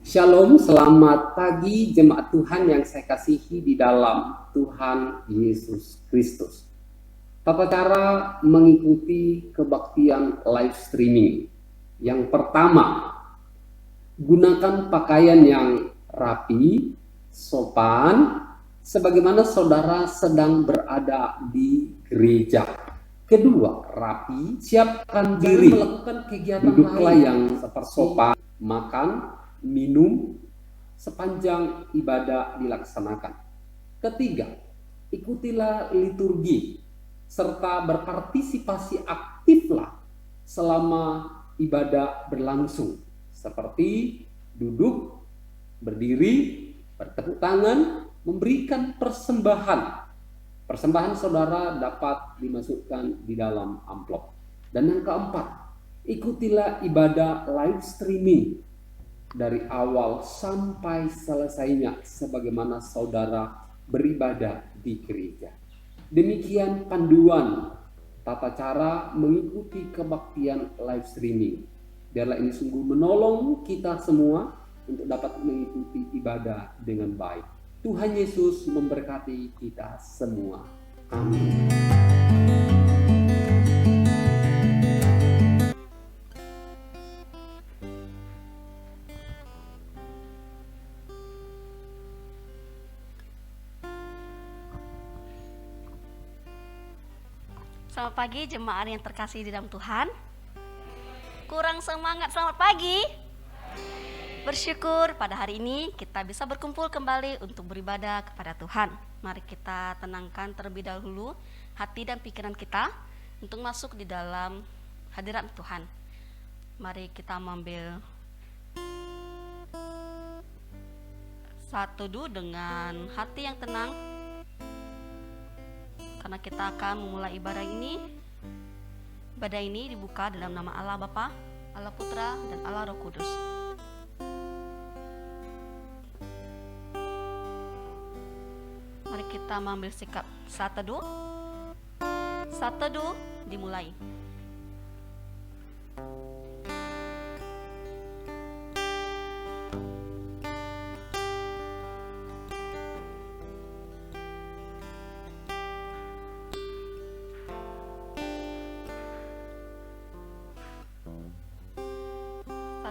Shalom, selamat pagi jemaat Tuhan yang saya kasihi di dalam Tuhan Yesus Kristus. Tata cara mengikuti kebaktian live streaming. Yang pertama, gunakan pakaian yang rapi, sopan, sebagaimana saudara sedang berada di gereja. Kedua, rapi, siapkan diri, melakukan kegiatan duduklah yang sopan, makan, minum sepanjang ibadah dilaksanakan. Ketiga, ikutilah liturgi serta berpartisipasi aktiflah selama ibadah berlangsung, seperti duduk, berdiri, bertepuk tangan, memberikan persembahan. Persembahan saudara dapat dimasukkan di dalam amplop. Dan yang keempat, ikutilah ibadah live streaming dari awal sampai selesainya sebagaimana saudara beribadah di gereja. Demikian panduan tata cara mengikuti kebaktian live streaming. Biarlah ini sungguh menolong kita semua untuk dapat mengikuti ibadah dengan baik. Tuhan Yesus memberkati kita semua. Amin. Selamat pagi jemaat yang terkasih di dalam Tuhan. Kurang semangat selamat pagi. Bersyukur pada hari ini kita bisa berkumpul kembali untuk beribadah kepada Tuhan. Mari kita tenangkan terlebih dahulu hati dan pikiran kita untuk masuk di dalam hadirat Tuhan. Mari kita mengambil saat teduh dengan hati yang tenang, karena kita akan memulai ibadah ini. Ibadah ini dibuka dalam nama Allah Bapa, Allah Putra, dan Allah Roh Kudus. Mari kita mengambil sikap saat teduh. Saat teduh dimulai.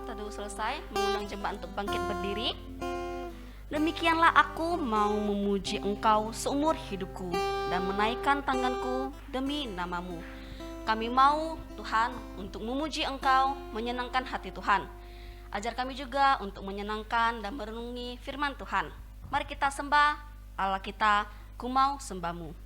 Teduh selesai, mengundang jemaat untuk bangkit berdiri. Demikianlah aku mau memuji Engkau seumur hidupku dan menaikkan tanganku demi namamu. Kami mau Tuhan untuk memuji Engkau, menyenangkan hati Tuhan. Ajar kami juga untuk menyenangkan dan merenungi firman Tuhan. Mari kita sembah Allah kita, ku mau sembahmu.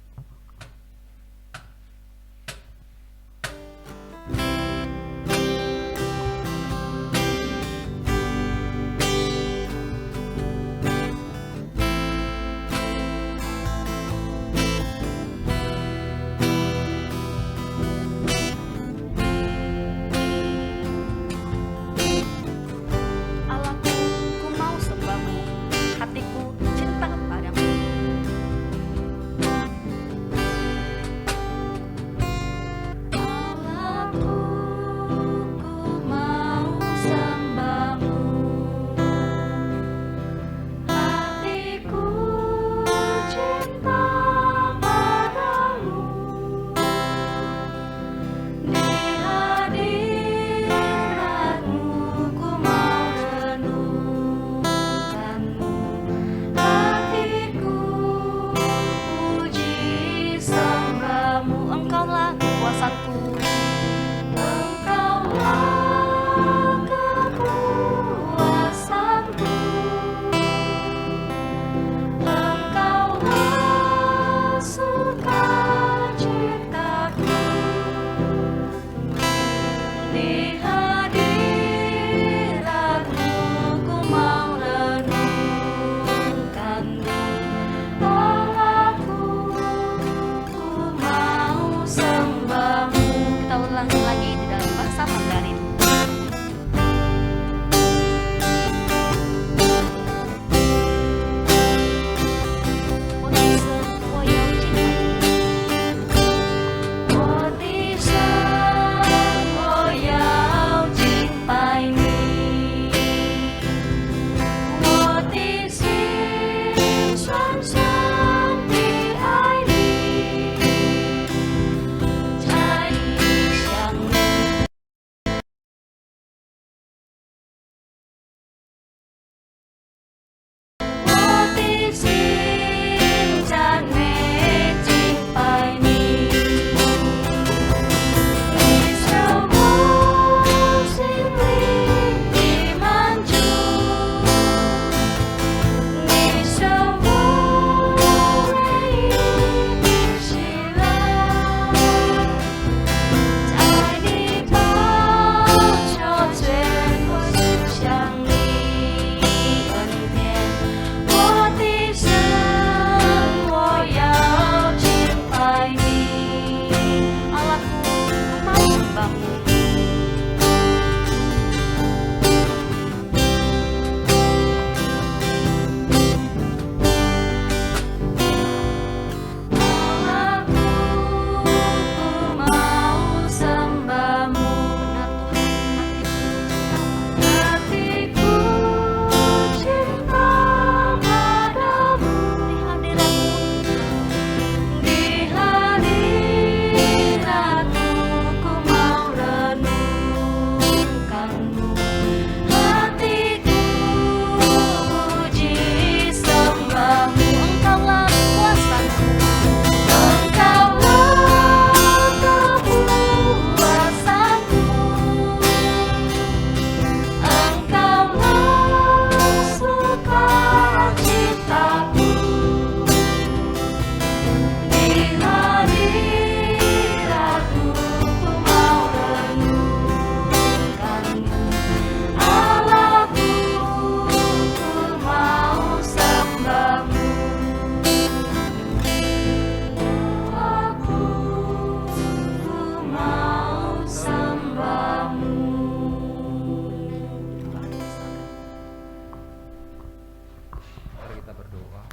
berdoa.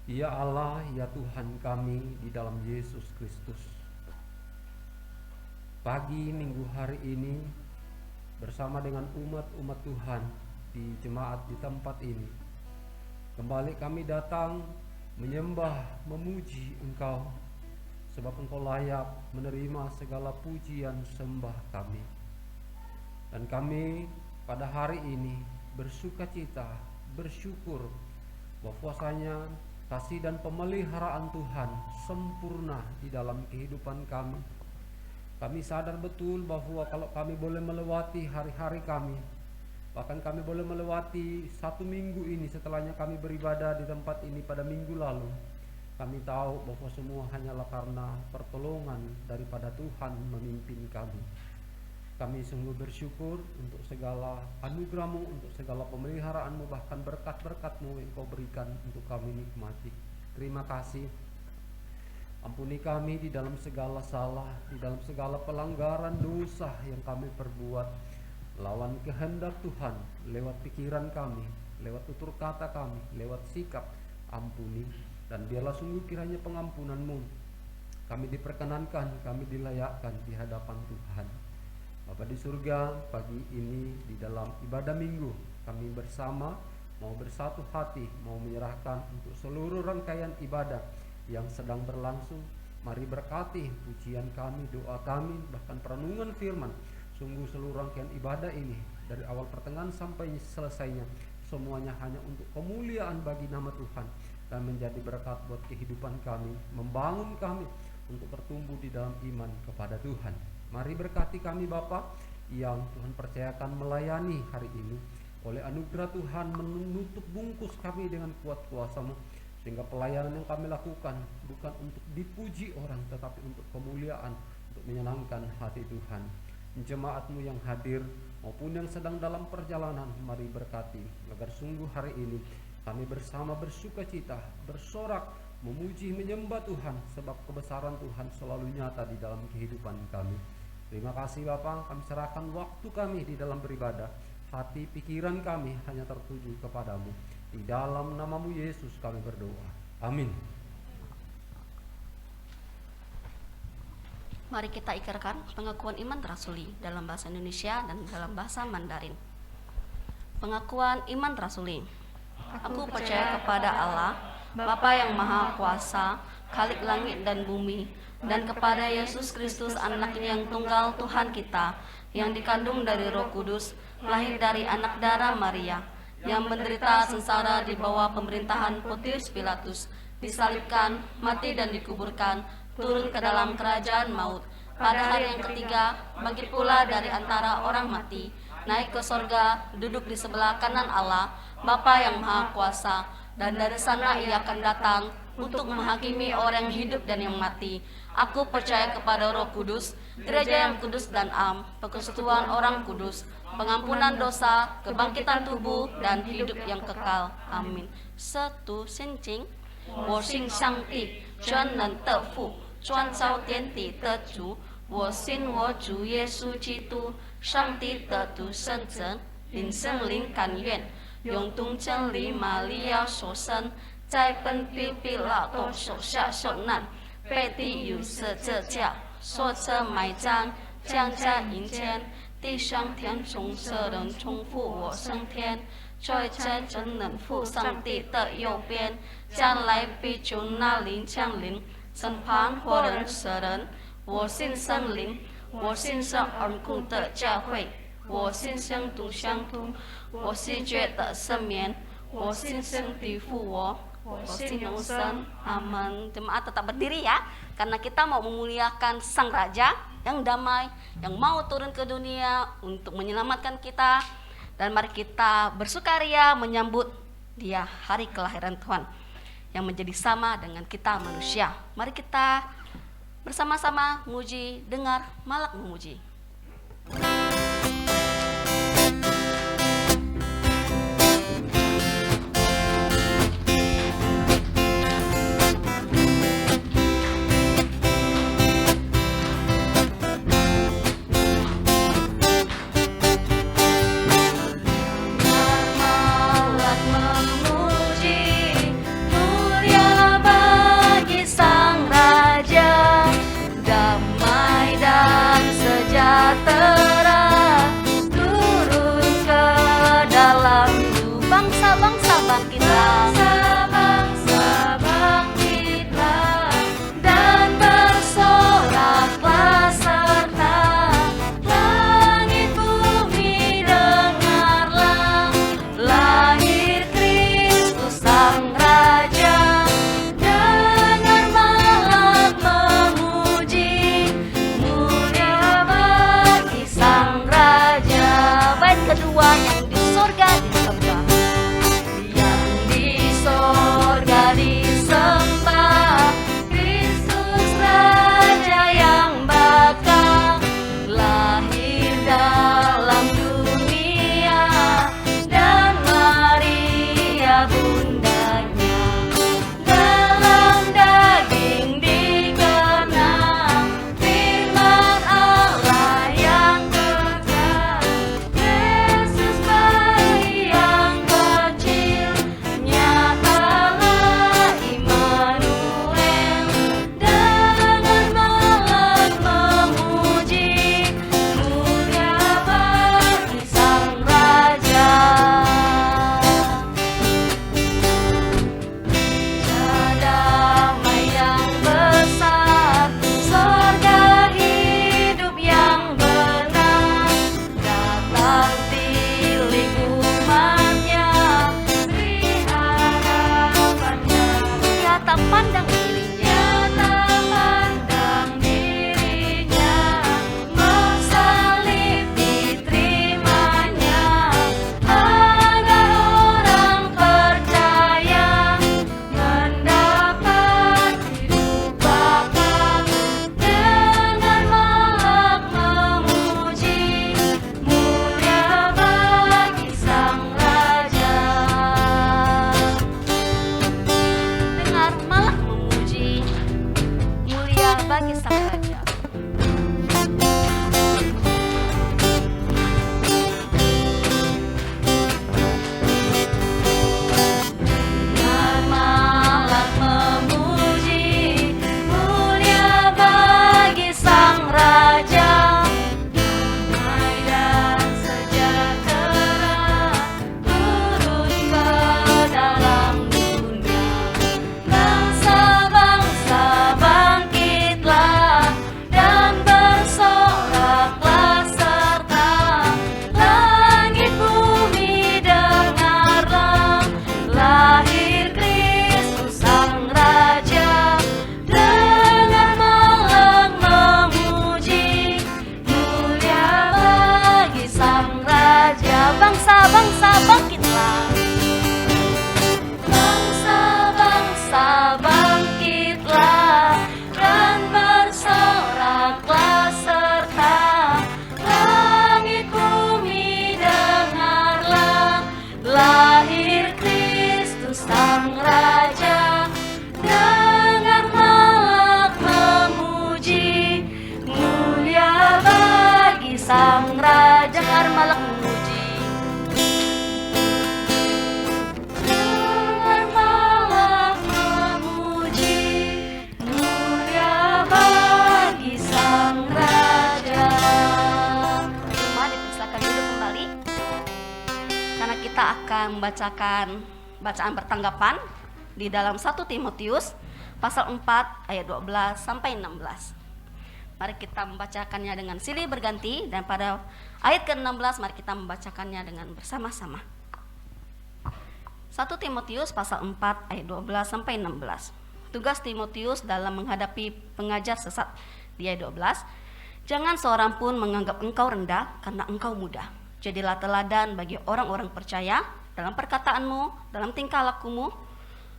Ya Allah, ya Tuhan kami di dalam Yesus Kristus, pagi minggu hari ini bersama dengan umat-umat Tuhan di jemaat di tempat ini, kembali kami datang menyembah, memuji Engkau, sebab Engkau layak menerima segala pujian sembah kami. Dan kami pada hari ini bersukacita, bersyukur bahwasanya kasih dan pemeliharaan Tuhan sempurna di dalam kehidupan kami. Kami sadar betul bahwa kalau kami boleh melewati hari-hari kami, bahkan kami boleh melewati 1 minggu ini setelahnya kami beribadah di tempat ini pada minggu lalu, kami tahu bahwa semua hanyalah karena pertolongan daripada Tuhan memimpin kami. Kami sungguh bersyukur untuk segala anugerah-Mu, untuk segala pemeliharaan-Mu, bahkan berkat-berkat-Mu yang Kau berikan untuk kami nikmati. Terima kasih. Ampuni kami di dalam segala salah, di dalam segala pelanggaran dosa yang kami perbuat lawan kehendak Tuhan, lewat pikiran kami, lewat tutur kata kami, lewat sikap. Ampuni, dan biarlah sungguh kiranya pengampunan-Mu kami diperkenankan, kami dilayakkan di hadapan Tuhan. Bapa di surga, pagi ini di dalam ibadah minggu kami bersama mau bersatu hati, mau menyerahkan untuk seluruh rangkaian ibadah yang sedang berlangsung. Mari berkati pujian kami, doa kami, bahkan perenungan firman. Sungguh seluruh rangkaian ibadah ini dari awal pertengahan sampai selesainya semuanya hanya untuk kemuliaan bagi nama Tuhan dan menjadi berkat buat kehidupan kami, membangun kami untuk bertumbuh di dalam iman kepada Tuhan. Mari berkati kami Bapa yang Tuhan percayakan melayani hari ini. Oleh anugerah Tuhan menutup bungkus kami dengan kuat kuasa-Mu, sehingga pelayanan yang kami lakukan bukan untuk dipuji orang, tetapi untuk kemuliaan, untuk menyenangkan hati Tuhan. Jemaat-Mu yang hadir maupun yang sedang dalam perjalanan, mari berkati agar sungguh hari ini kami bersama bersukacita, bersorak, memuji, menyembah Tuhan, sebab kebesaran Tuhan selalu nyata di dalam kehidupan kami. Terima kasih Bapa, kami serahkan waktu kami di dalam beribadah, hati pikiran kami hanya tertuju kepadamu. Di dalam nama-Mu Yesus kami berdoa. Amin. Mari kita ikrarkan pengakuan iman rasuli dalam bahasa Indonesia dan dalam bahasa Mandarin. Pengakuan iman rasuli. Aku percaya kepada Allah, Bapa yang Maha Kuasa, Khalik langit dan bumi, dan kepada Yesus Kristus, Anak-Nya yang tunggal Tuhan kita, yang dikandung dari Roh Kudus, lahir dari anak darah Maria, yang menderita sengsara di bawah pemerintahan Pontius Pilatus, disalibkan, mati dan dikuburkan, turun ke dalam kerajaan maut. Pada hari yang ketiga, bangkit pula dari antara orang mati, naik ke sorga, duduk di sebelah kanan Allah, Bapa yang Maha Kuasa, dan dari sana Ia akan datang untuk menghakimi orang yang hidup dan yang mati. Aku percaya kepada Roh Kudus, gereja yang kudus dan am, persekutuan orang kudus, pengampunan dosa, kebangkitan tubuh, dan hidup yang kekal. Amin. 1. 心经，我信上帝，全能的父，创造天地的主。我信我主耶稣基督，上帝的独生子，领圣灵感愿，永动真理玛利亚所生，在本地比拉多手下受难，被地有十字架，受车埋葬，降在阴间，地上天从死人重复我升天，坐在真能父上帝的右边，将来必从那里降临，审判活人死人。我信圣灵，我信圣恩公的教会，我信圣徒相通，我是觉得赦免，我信圣地复活，我信永生。Amin. Jemaat tetap berdiri ya, karena kita mau memuliakan Sang Raja yang damai, yang mau turun ke dunia untuk menyelamatkan kita. Dan mari kita bersukaria menyambut Dia, hari kelahiran Tuhan, yang menjadi sama dengan kita manusia. Mari kita bersama-sama muji, dengar Malak memuji. Malak kita akan membacakan bacaan bertanggapan di dalam 1 Timotius pasal 4 ayat 12 sampai 16. Mari kita membacakannya dengan silih berganti, dan pada ayat ke-16 mari kita membacakannya dengan bersama-sama. 1 Timotius pasal 4 ayat 12 sampai 16. Tugas Timotius dalam menghadapi pengajar sesat. Di ayat 12, jangan seorang pun menganggap engkau rendah karena engkau muda. Jadilah teladan bagi orang-orang percaya dalam perkataanmu, dalam tingkah lakumu,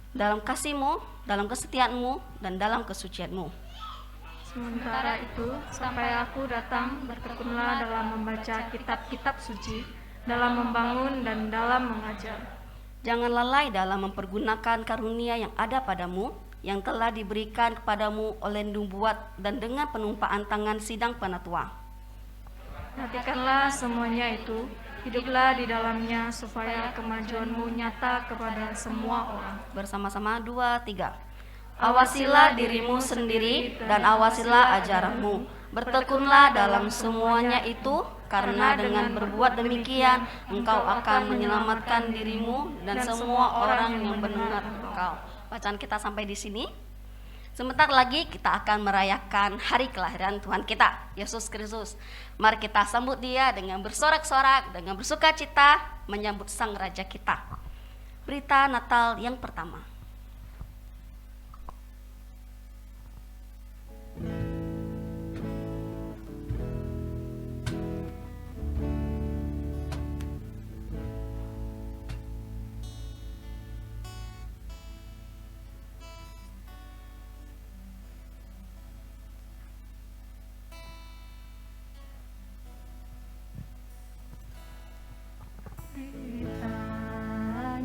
dalam kasihmu, dalam kesetiaanmu, dan dalam kesucianmu. Sementara itu, sampai aku datang, bertekunlah dalam membaca kitab-kitab suci, dalam membangun dan dalam mengajar. Jangan lalai dalam mempergunakan karunia yang ada padamu, yang telah diberikan kepadamu oleh nubuat dan dengan penumpaan tangan sidang penatua. Nantikanlah semuanya itu, hiduplah di dalamnya supaya kemajuanmu nyata kepada semua orang. Bersama-sama 2, 3. Awasilah dirimu sendiri dan awasilah ajaranmu. Bertekunlah dalam semuanya itu, karena dengan berbuat demikian engkau akan menyelamatkan dirimu dan semua orang yang mendengar engkau. Bacaan kita sampai di sini. Sebentar lagi kita akan merayakan hari kelahiran Tuhan kita, Yesus Kristus. Mari kita sambut Dia dengan bersorak-sorak, dengan bersukacita menyambut Sang Raja kita. Berita Natal yang pertama.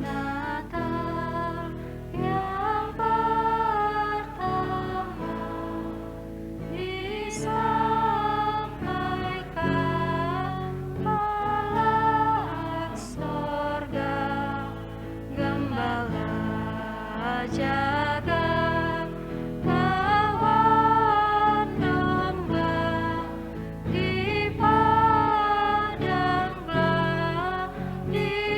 Natal yang pertama disampaikan malaikat sorga, gembala jaga kawan domba di padang belantara.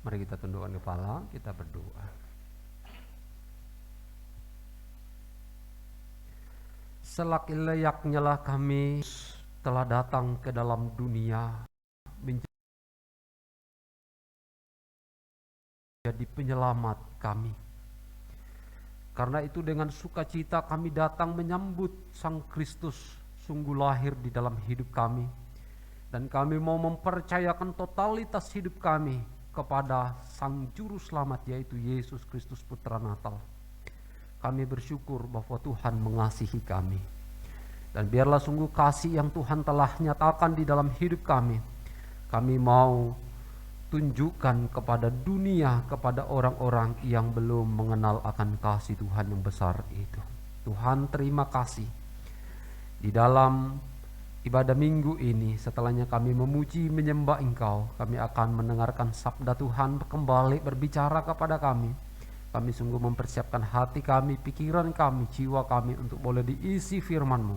Mari kita tundukkan kepala, kita berdoa. Selak-layaknya lah kami telah datang ke dalam dunia menjadi penyelamat kami. Karena itu dengan sukacita kami datang menyambut Sang Kristus sungguh lahir di dalam hidup kami. Dan kami mau mempercayakan totalitas hidup kami kepada Sang Juru Selamat, yaitu Yesus Kristus Putra Natal. Kami bersyukur bahwa Tuhan mengasihi kami. Dan biarlah sungguh kasih yang Tuhan telah nyatakan di dalam hidup kami, kami mau tunjukkan kepada dunia, kepada orang-orang yang belum mengenal akan kasih Tuhan yang besar itu. Tuhan, terima kasih. Di dalam ibadah minggu ini, setelahnya kami memuji menyembah Engkau, kami akan mendengarkan sabda Tuhan kembali berbicara kepada kami. Kami sungguh mempersiapkan hati kami, pikiran kami, jiwa kami untuk boleh diisi firman-Mu.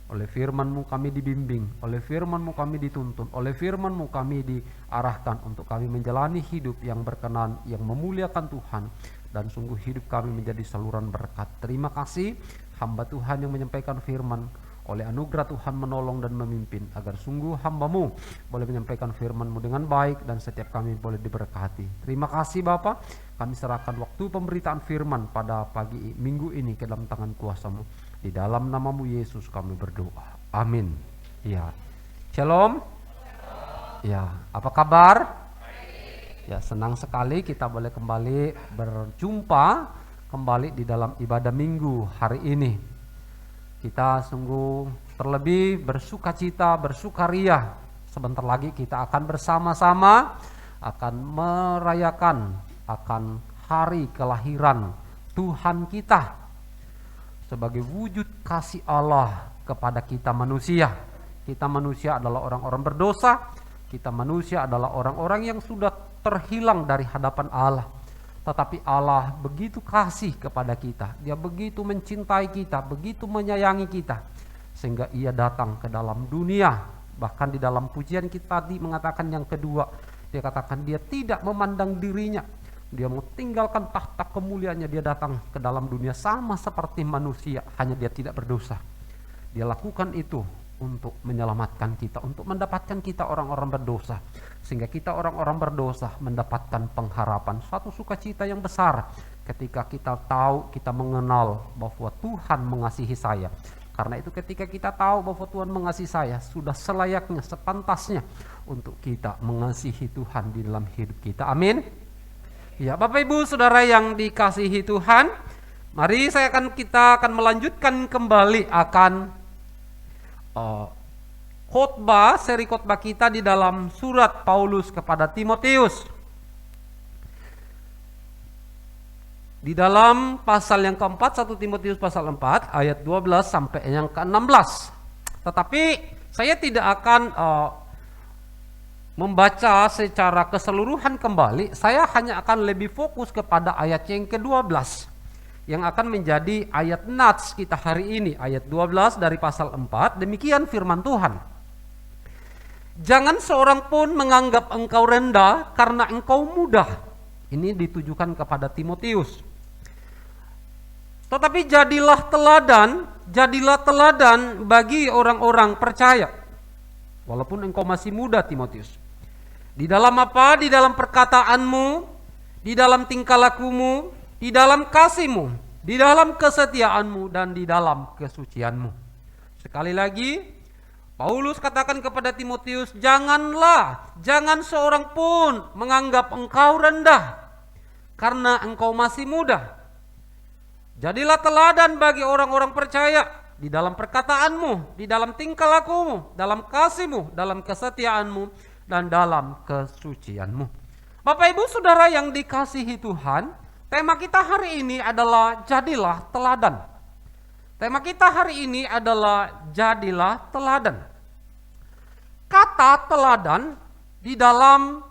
Oleh firman-Mu kami dibimbing, oleh firman-Mu kami dituntun, oleh firman-Mu kami diarahkan untuk kami menjalani hidup yang berkenan, yang memuliakan Tuhan, dan sungguh hidup kami menjadi saluran berkat. Terima kasih hamba Tuhan yang menyampaikan firman, oleh anugerah Tuhan menolong dan memimpin, agar sungguh hamba-Mu boleh menyampaikan firman-Mu dengan baik dan setiap kami boleh diberkati. Terima kasih Bapa, kami serahkan waktu pemberitaan firman pada pagi minggu ini ke dalam tangan kuasa-Mu. Di dalam nama-Mu Yesus kami berdoa. Amin. Ya. Shalom. Ya, apa kabar? Ya, senang sekali kita boleh kembali berjumpa kembali di dalam ibadah minggu hari ini. Kita sungguh terlebih bersukacita, bersukaria. Sebentar lagi kita akan bersama-sama akan merayakan akan hari kelahiran Tuhan kita sebagai wujud kasih Allah kepada kita manusia. Kita manusia adalah orang-orang berdosa. Kita manusia adalah orang-orang yang sudah terhilang dari hadapan Allah. Tetapi Allah begitu kasih kepada kita. Dia begitu mencintai kita, begitu menyayangi kita, sehingga Ia datang ke dalam dunia. Bahkan di dalam pujian kita tadi mengatakan yang kedua, Dia katakan Dia tidak memandang dirinya. Dia mau tinggalkan tahta kemuliaannya, Dia datang ke dalam dunia sama seperti manusia, hanya Dia tidak berdosa. Dia lakukan itu untuk menyelamatkan kita, untuk mendapatkan kita orang-orang berdosa, sehingga kita orang-orang berdosa mendapatkan pengharapan, suatu sukacita yang besar ketika kita tahu, kita mengenal bahwa Tuhan mengasihi saya. Karena itu ketika kita tahu bahwa Tuhan mengasihi saya, sudah selayaknya, sepantasnya untuk kita mengasihi Tuhan di dalam hidup kita. Amin. Ya, Bapak Ibu Saudara yang dikasihi Tuhan, mari kita akan melanjutkan kembali akan seri khotbah kita di dalam surat Paulus kepada Timotius. Di dalam pasal yang keempat, 1 Timotius pasal 4 ayat 12 sampai yang ke-16. Tetapi saya tidak akan membaca secara keseluruhan kembali. Saya hanya akan lebih fokus kepada ayat yang ke-12 yang akan menjadi ayat nats kita hari ini, ayat 12 dari pasal 4. Demikian firman Tuhan. Jangan seorang pun menganggap engkau rendah karena engkau mudah. Ini ditujukan kepada Timotius. Tetapi jadilah teladan bagi orang-orang percaya. Walaupun engkau masih muda, Timotius. Di dalam apa? Di dalam perkataanmu, di dalam tingkah lakumu, di dalam kasihmu, di dalam kesetiaanmu, dan di dalam kesucianmu. Sekali lagi, Paulus katakan kepada Timotius, jangan seorang pun menganggap engkau rendah karena engkau masih muda. Jadilah teladan bagi orang-orang percaya di dalam perkataanmu, di dalam tingkah lakumu, dalam kasihmu, dalam kesetiaanmu, dan dalam kesucianmu. Bapak Ibu Saudara yang dikasihi Tuhan, tema kita hari ini adalah jadilah teladan. Tema kita hari ini adalah jadilah teladan. Kata teladan di dalam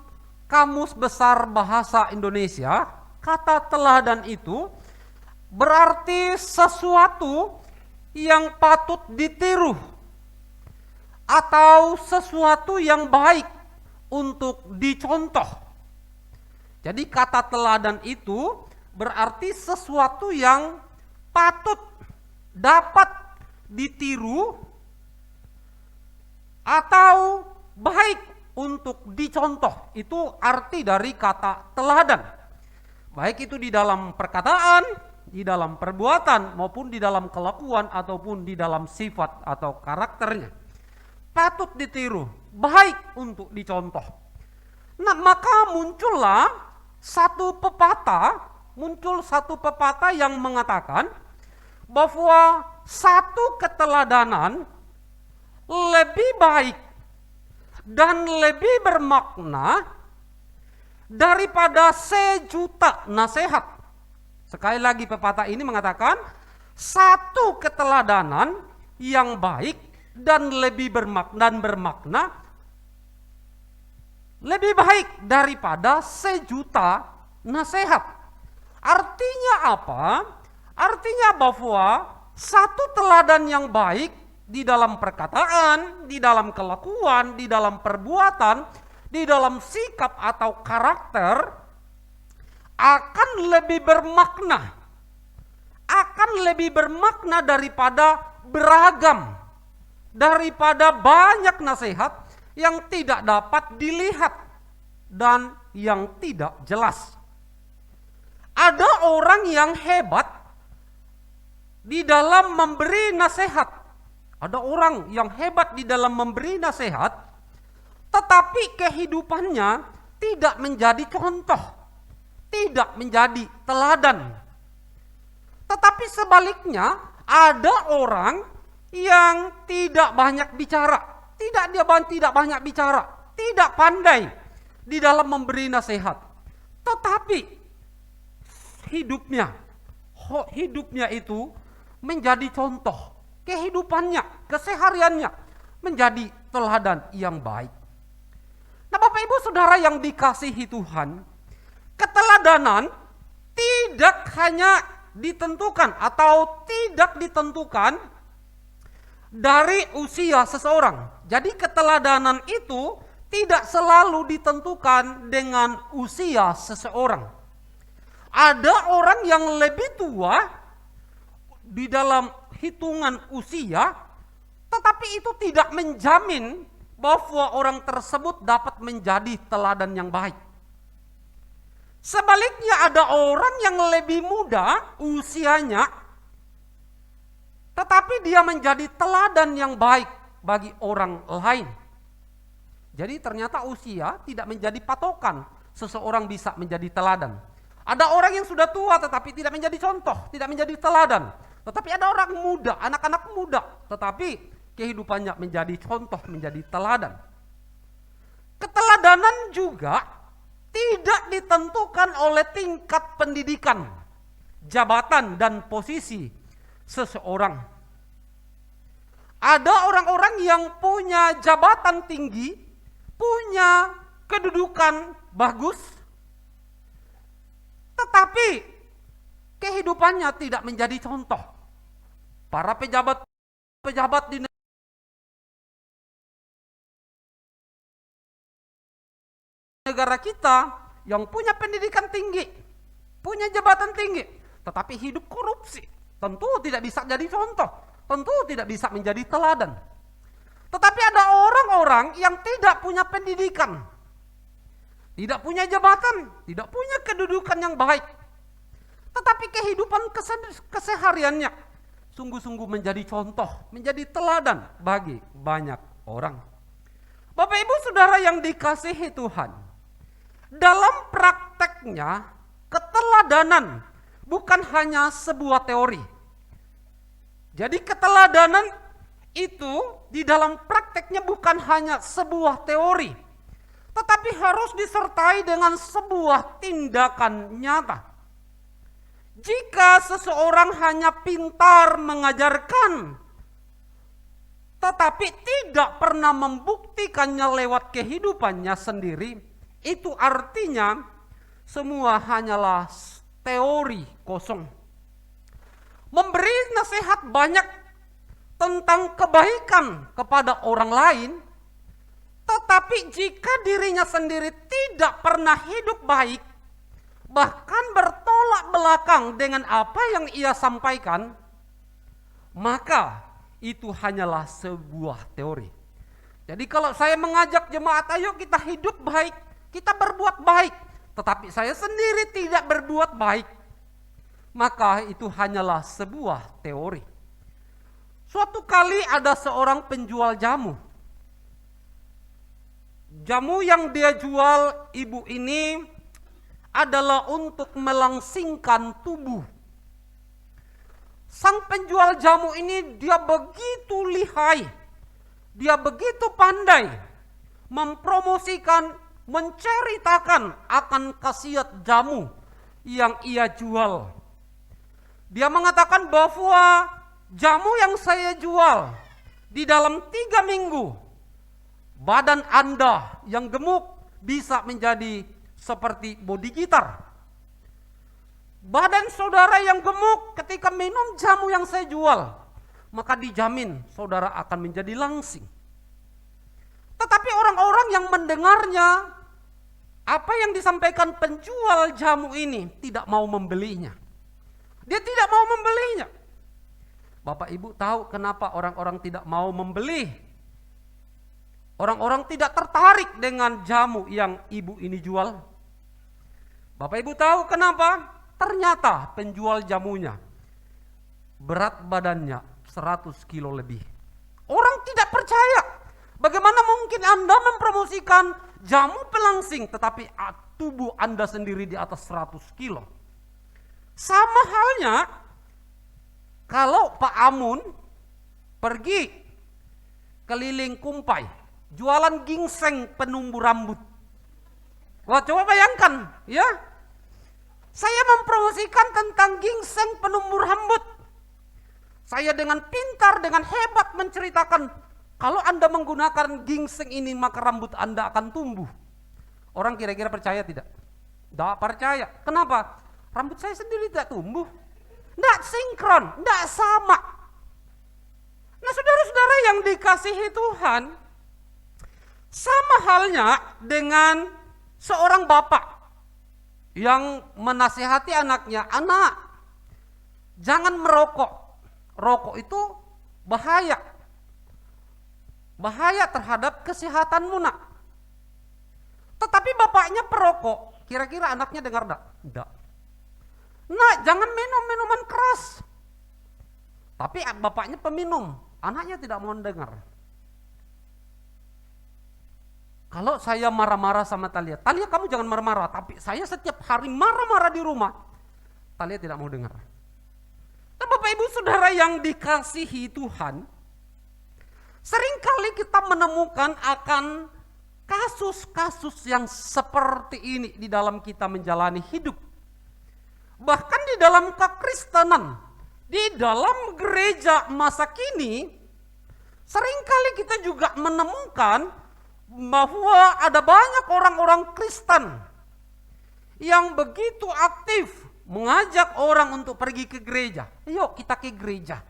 Kamus Besar Bahasa Indonesia, kata teladan itu berarti sesuatu yang patut ditiru atau sesuatu yang baik untuk dicontoh. Jadi kata teladan itu berarti sesuatu yang patut dapat ditiru atau baik untuk dicontoh. Itu arti dari kata teladan. Baik itu di dalam perkataan, di dalam perbuatan, maupun di dalam kelakuan, ataupun di dalam sifat atau karakternya. Patut ditiru, baik untuk dicontoh. Nah, maka muncul satu pepatah yang mengatakan bahwa satu keteladanan lebih baik dan lebih bermakna daripada 1.000.000 nasihat. Sekali lagi pepatah ini mengatakan satu keteladanan yang baik dan lebih bermakna lebih baik daripada 1.000.000 nasihat. Artinya apa? Artinya bahwa satu teladan yang baik di dalam perkataan, di dalam kelakuan, di dalam perbuatan, di dalam sikap atau karakter akan lebih bermakna daripada beragam, daripada banyak nasihat yang tidak dapat dilihat dan yang tidak jelas. Ada orang yang hebat di dalam memberi nasihat. Ada orang yang hebat di dalam memberi nasihat, tetapi kehidupannya tidak menjadi contoh, tidak menjadi teladan. Tetapi sebaliknya, ada orang yang tidak banyak bicara, tidak pandai di dalam memberi nasihat, tetapi hidupnya itu menjadi contoh. Kehidupannya, kesehariannya menjadi teladan yang baik. Nah, Bapak Ibu Saudara yang dikasihi Tuhan, keteladanan tidak hanya ditentukan atau tidak ditentukan dari usia seseorang. Jadi keteladanan itu tidak selalu ditentukan dengan usia seseorang. Ada orang yang lebih tua di dalam hitungan usia, tetapi itu tidak menjamin bahwa orang tersebut dapat menjadi teladan yang baik. Sebaliknya, ada orang yang lebih muda usianya, tetapi dia menjadi teladan yang baik bagi orang lain. Jadi ternyata usia tidak menjadi patokan seseorang bisa menjadi teladan. Ada orang yang sudah tua tetapi tidak menjadi contoh, tidak menjadi teladan. Tetapi ada orang muda, anak-anak muda, tetapi kehidupannya menjadi contoh, menjadi teladan. Keteladanan juga tidak ditentukan oleh tingkat pendidikan, jabatan, dan posisi seseorang. Ada orang-orang yang punya jabatan tinggi, punya kedudukan bagus, tetapi kehidupannya tidak menjadi contoh. Para pejabat di negara kita yang punya pendidikan tinggi, punya jabatan tinggi, tetapi hidup korupsi, tentu tidak bisa jadi contoh, tentu tidak bisa menjadi teladan. Tetapi ada orang-orang yang tidak punya pendidikan, tidak punya jabatan, tidak punya kedudukan yang baik, tetapi kehidupan kesehariannya sungguh-sungguh menjadi contoh, menjadi teladan bagi banyak orang. Bapak Ibu Saudara yang dikasihi Tuhan, dalam prakteknya keteladanan bukan hanya sebuah teori. Jadi keteladanan itu di dalam prakteknya bukan hanya sebuah teori, tetapi harus disertai dengan sebuah tindakan nyata. Jika seseorang hanya pintar mengajarkan, tetapi tidak pernah membuktikannya lewat kehidupannya sendiri, itu artinya semua hanyalah teori kosong. Memberi nasihat banyak tentang kebaikan kepada orang lain, tetapi jika dirinya sendiri tidak pernah hidup baik, bahkan bertolak belakang dengan apa yang ia sampaikan, maka itu hanyalah sebuah teori. Jadi kalau saya mengajak jemaat, ayo kita hidup baik, kita berbuat baik, tetapi saya sendiri tidak berbuat baik, maka itu hanyalah sebuah teori. Suatu kali ada seorang penjual jamu. Jamu yang dia jual ibu ini adalah untuk melangsingkan tubuh. Sang penjual jamu ini dia begitu lihai, dia begitu pandai mempromosikan, menceritakan akan khasiat jamu yang ia jual. Dia mengatakan bahwa jamu yang saya jual di dalam 3 minggu, badan Anda yang gemuk bisa menjadi seperti bodi gitar. Badan saudara yang gemuk ketika minum jamu yang saya jual, maka dijamin saudara akan menjadi langsing. Tetapi orang-orang yang mendengarnya, apa yang disampaikan penjual jamu ini tidak mau membelinya. Dia tidak mau membelinya. Bapak Ibu tahu kenapa orang-orang tidak mau membeli? Orang-orang tidak tertarik dengan jamu yang ibu ini jual. Bapak Ibu tahu kenapa? Ternyata penjual jamunya berat badannya 100 kilo lebih. Orang tidak percaya. Bagaimana mungkin Anda mempromosikan jamu pelangsing tetapi tubuh Anda sendiri di atas 100 kilo? Sama halnya kalau Pak Amun pergi keliling Kumpai, jualan ginseng penumbuh rambut. Wah, coba bayangkan, ya. Saya mempromosikan tentang ginseng penumbuh rambut. Saya dengan pintar, dengan hebat menceritakan, kalau Anda menggunakan ginseng ini maka rambut Anda akan tumbuh. Orang kira-kira percaya tidak? Tidak percaya. Kenapa? Rambut saya sendiri tidak tumbuh. Tidak sinkron, tidak sama. Nah, saudara-saudara yang dikasihi Tuhan, sama halnya dengan seorang bapak yang menasihati anaknya, anak, jangan merokok. Rokok itu bahaya. Bahaya terhadap kesehatanmu, nak. Tetapi bapaknya perokok, kira-kira anaknya dengar enggak? Enggak. Nah, jangan minum minuman keras. Tapi bapaknya peminum, anaknya tidak mau dengar. Kalau saya marah-marah sama Talia, Talia kamu jangan marah-marah, tapi saya setiap hari marah-marah di rumah, Talia tidak mau dengar. Nah, Bapak Ibu Saudara yang dikasihi Tuhan, seringkali kita menemukan akan kasus-kasus yang seperti ini di dalam kita menjalani hidup. Bahkan di dalam kekristenan, di dalam gereja masa kini, seringkali kita juga menemukan bahwa ada banyak orang-orang Kristen yang begitu aktif mengajak orang untuk pergi ke gereja. Yuk kita ke gereja.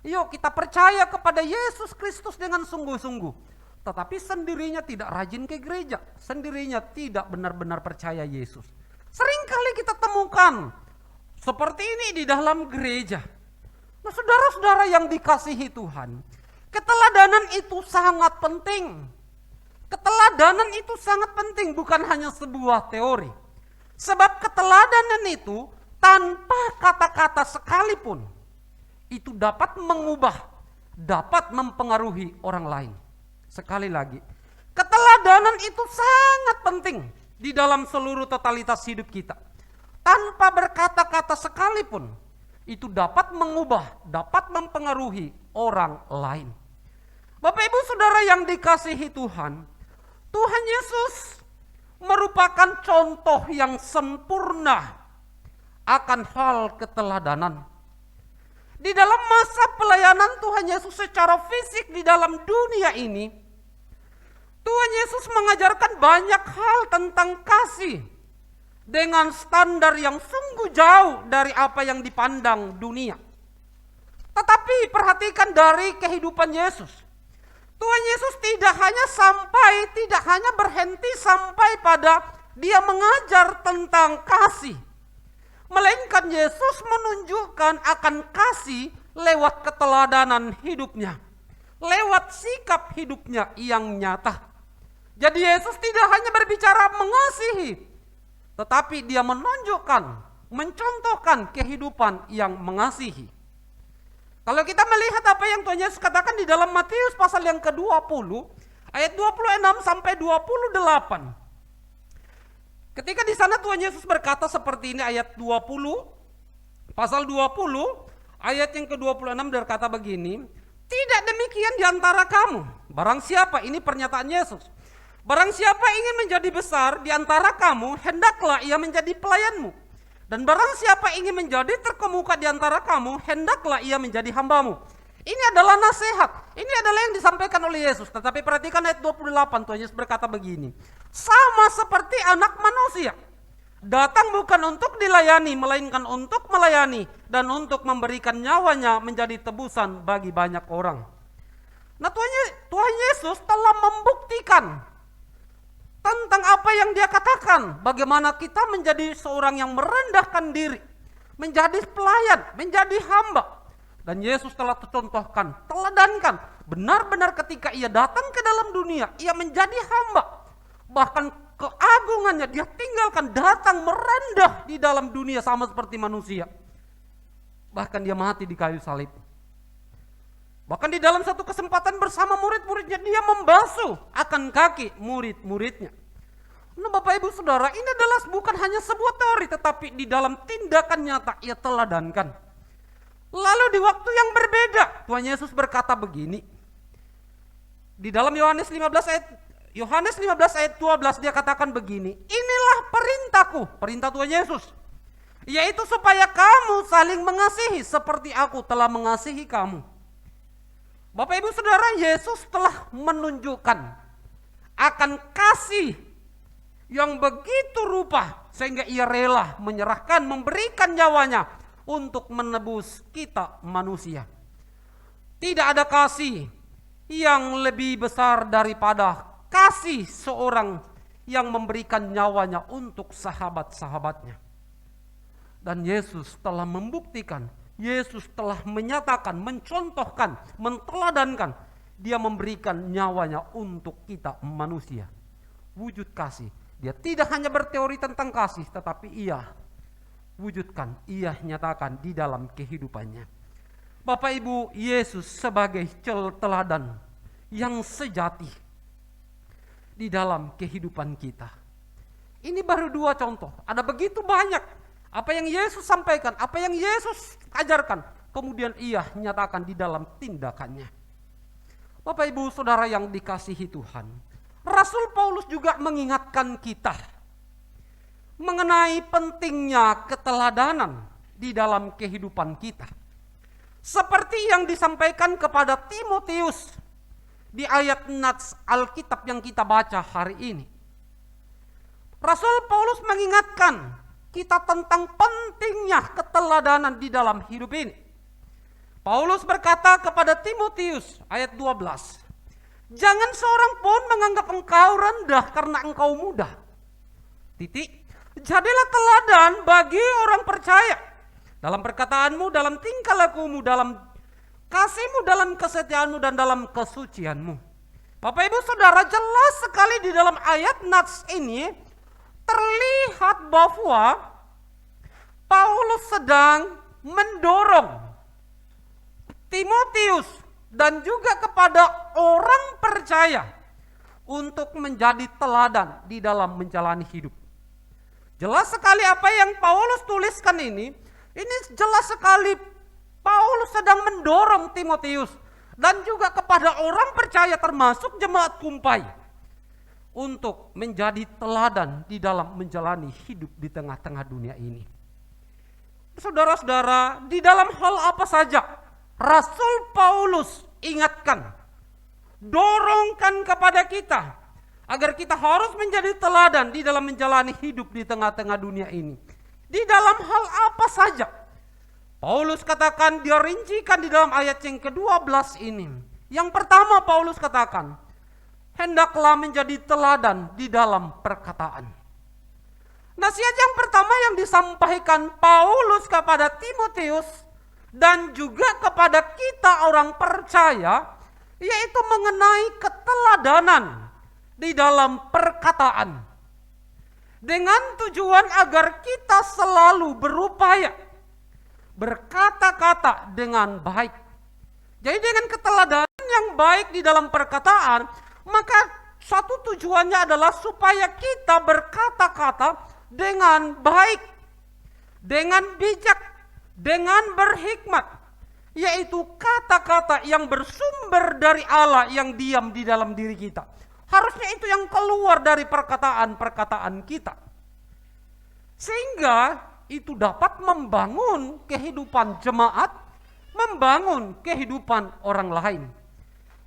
Yuk kita percaya kepada Yesus Kristus dengan sungguh-sungguh. Tetapi sendirinya tidak rajin ke gereja. Sendirinya tidak benar-benar percaya Yesus. Seringkali kita temukan seperti ini di dalam gereja. Nah, saudara-saudara yang dikasihi Tuhan, keteladanan itu sangat penting. Keteladanan itu sangat penting, bukan hanya sebuah teori. Sebab keteladanan itu tanpa kata-kata sekalipun, itu dapat mengubah, dapat mempengaruhi orang lain. Sekali lagi, keteladanan itu sangat penting di dalam seluruh totalitas hidup kita. Tanpa berkata-kata sekalipun, itu dapat mengubah, dapat mempengaruhi orang lain. Bapak Ibu Saudara yang dikasihi Tuhan, Tuhan Yesus merupakan contoh yang sempurna akan hal keteladanan. Di dalam masa pelayanan Tuhan Yesus secara fisik di dalam dunia ini, Tuhan Yesus mengajarkan banyak hal tentang kasih dengan standar yang sungguh jauh dari apa yang dipandang dunia. Tetapi perhatikan dari kehidupan Yesus. Tuhan Yesus tidak hanya berhenti sampai pada dia mengajar tentang kasih, melainkan Yesus menunjukkan akan kasih lewat keteladanan hidupnya, lewat sikap hidupnya yang nyata. Jadi Yesus tidak hanya berbicara mengasihi, tetapi dia menunjukkan, mencontohkan kehidupan yang mengasihi. Kalau kita melihat apa yang Tuhan Yesus katakan di dalam Matius pasal yang ke-20, ayat 26 sampai 28. Ketika di sana Tuhan Yesus berkata seperti ini, ayat 20, pasal 20, ayat yang ke-26 berkata begini, tidak demikian di antara kamu, barang siapa, ini pernyataan Yesus, barang siapa ingin menjadi besar di antara kamu, hendaklah ia menjadi pelayanmu. Dan barang siapa ingin menjadi terkemuka di antara kamu, hendaklah ia menjadi hambamu. Ini adalah nasihat, ini adalah yang disampaikan oleh Yesus. Tetapi perhatikan ayat 28, Tuhan Yesus berkata begini, sama seperti anak manusia, datang bukan untuk dilayani, melainkan untuk melayani, dan untuk memberikan nyawanya menjadi tebusan bagi banyak orang. Nah, Tuhan Yesus telah membuktikan tentang apa yang dia katakan, bagaimana kita menjadi seorang yang merendahkan diri, menjadi pelayan, menjadi hamba. Dan Yesus telah contohkan, teladankan, benar-benar ketika ia datang ke dalam dunia, ia menjadi hamba. Bahkan keagungannya dia tinggalkan, datang merendah di dalam dunia sama seperti manusia. Bahkan dia mati di kayu salib. Bahkan di dalam satu kesempatan bersama murid-muridnya, dia membasuh akan kaki murid-muridnya. Nah, Bapak Ibu Saudara, ini adalah bukan hanya sebuah teori, tetapi di dalam tindakan nyata ia teladankan. Lalu di waktu yang berbeda, Tuhan Yesus berkata begini. Di dalam Yohanes 15 ayat 12 dia katakan begini, inilah perintahku, perintah Tuhan Yesus, yaitu supaya kamu saling mengasihi seperti aku telah mengasihi kamu. Bapak Ibu Saudara, Yesus telah menunjukkan akan kasih yang begitu rupa sehingga ia rela menyerahkan, memberikan nyawanya untuk menebus kita manusia. Tidak ada kasih yang lebih besar daripada kasih seorang yang memberikan nyawanya untuk sahabat-sahabatnya. Dan Yesus telah membuktikan, Yesus telah menyatakan, mencontohkan, menteladankan, dia memberikan nyawanya untuk kita manusia. Wujud kasih. Dia tidak hanya berteori tentang kasih, tetapi ia wujudkan, ia nyatakan di dalam kehidupannya. Bapak Ibu, Yesus sebagai teladan yang sejati di dalam kehidupan kita. Ini baru dua contoh, ada begitu banyak apa yang Yesus sampaikan, apa yang Yesus ajarkan, kemudian ia nyatakan di dalam tindakannya. Bapak Ibu Saudara yang dikasihi Tuhan, Rasul Paulus juga mengingatkan kita mengenai pentingnya keteladanan di dalam kehidupan kita. Seperti yang disampaikan kepada Timotius di ayat nats Alkitab yang kita baca hari ini. Rasul Paulus mengingatkan kita tentang pentingnya keteladanan di dalam hidup ini. Paulus berkata kepada Timotius ayat 12, jangan seorang pun menganggap engkau rendah karena engkau muda. Jadilah teladan bagi orang percaya dalam perkataanmu, dalam tingkah lakumu, dalam kasihmu, dalam kesetiaanmu, dan dalam kesucianmu. Bapak Ibu Saudara, jelas sekali di dalam ayat nats ini terlihat bahwa Paulus sedang mendorong Timotius dan juga kepada orang percaya untuk menjadi teladan di dalam menjalani hidup. Jelas sekali apa yang Paulus tuliskan ini jelas sekali Paulus sedang mendorong Timotius dan juga kepada orang percaya termasuk jemaat Kumpai untuk menjadi teladan di dalam menjalani hidup di tengah-tengah dunia ini. Saudara-saudara, di dalam hal apa saja Rasul Paulus ingatkan, dorongkan kepada kita agar kita harus menjadi teladan di dalam menjalani hidup di tengah-tengah dunia ini. Di dalam hal apa saja. Paulus katakan, dia rincikan di dalam ayat yang ke-12 ini. Yang pertama Paulus katakan, hendaklah menjadi teladan di dalam perkataan. Nasihat yang pertama pertama yang disampaikan Paulus kepada Timotius dan juga kepada kita orang percaya, yaitu mengenai keteladanan di dalam perkataan. Dengan tujuan agar kita selalu berupaya berkata-kata dengan baik. Jadi dengan keteladanan yang baik di dalam perkataan, maka satu tujuannya adalah supaya kita berkata-kata dengan baik, dengan bijak, dengan berhikmat, yaitu kata-kata yang bersumber dari Allah yang diam di dalam diri kita. Harusnya itu yang keluar dari perkataan-perkataan kita. Sehingga itu dapat membangun kehidupan jemaat, membangun kehidupan orang lain.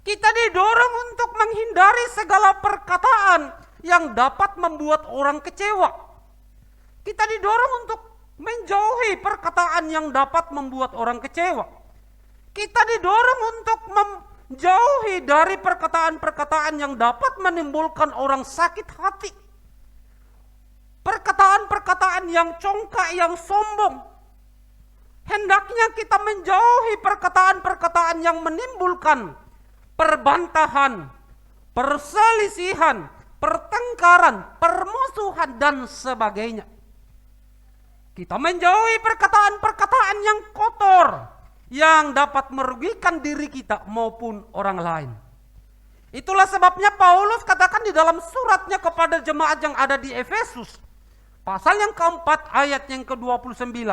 Kita didorong untuk menghindari segala perkataan yang dapat membuat orang kecewa. Kita didorong untuk menjauhi perkataan yang dapat membuat orang kecewa. Kita didorong untuk menjauhi dari perkataan-perkataan yang dapat menimbulkan orang sakit hati. Perkataan-perkataan yang congkak, yang sombong. Hendaknya kita menjauhi perkataan-perkataan yang menimbulkan perbantahan, perselisihan, pertengkaran, permusuhan, dan sebagainya. Kita menjauhi perkataan-perkataan yang kotor, yang dapat merugikan diri kita maupun orang lain. Itulah sebabnya Paulus katakan di dalam suratnya kepada jemaat yang ada di Efesus, pasal yang keempat ayat yang ke-29.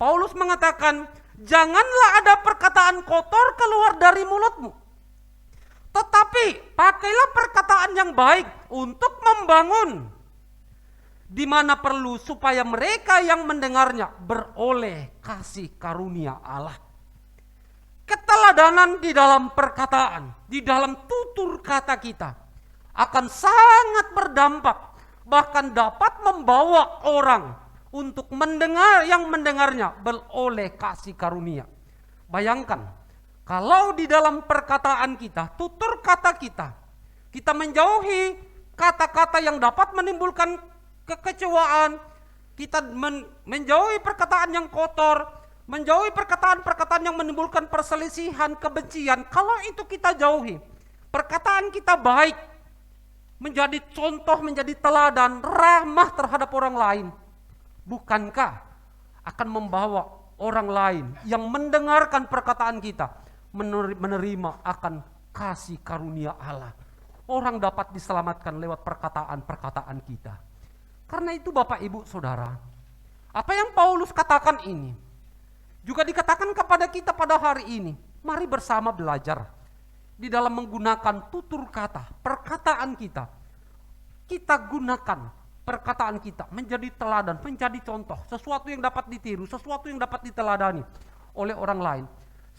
Paulus mengatakan, janganlah ada perkataan kotor keluar dari mulutmu, tetapi pakailah perkataan yang baik untuk membangun, di mana perlu, supaya mereka yang mendengarnya beroleh kasih karunia Allah. Keteladanan di dalam perkataan, di dalam tutur kata kita akan sangat berdampak, bahkan dapat membawa orang untuk mendengar, yang mendengarnya beroleh kasih karunia. Bayangkan, kalau di dalam perkataan kita, tutur kata kita, kita menjauhi kata-kata yang dapat menimbulkan kekecewaan, kita menjauhi perkataan yang kotor, menjauhi perkataan-perkataan yang menimbulkan perselisihan, kebencian. Kalau itu kita jauhi, perkataan kita baik, menjadi contoh, menjadi teladan, rahmah terhadap orang lain, bukankah akan membawa orang lain yang mendengarkan perkataan kita menerima akan kasih karunia Allah? Orang dapat diselamatkan lewat perkataan-perkataan kita. Karena itu Bapak Ibu Saudara, apa yang Paulus katakan ini juga dikatakan kepada kita pada hari ini. Mari bersama belajar di dalam menggunakan tutur kata, perkataan kita. Kita gunakan perkataan kita menjadi teladan, menjadi contoh, sesuatu yang dapat ditiru, sesuatu yang dapat diteladani oleh orang lain.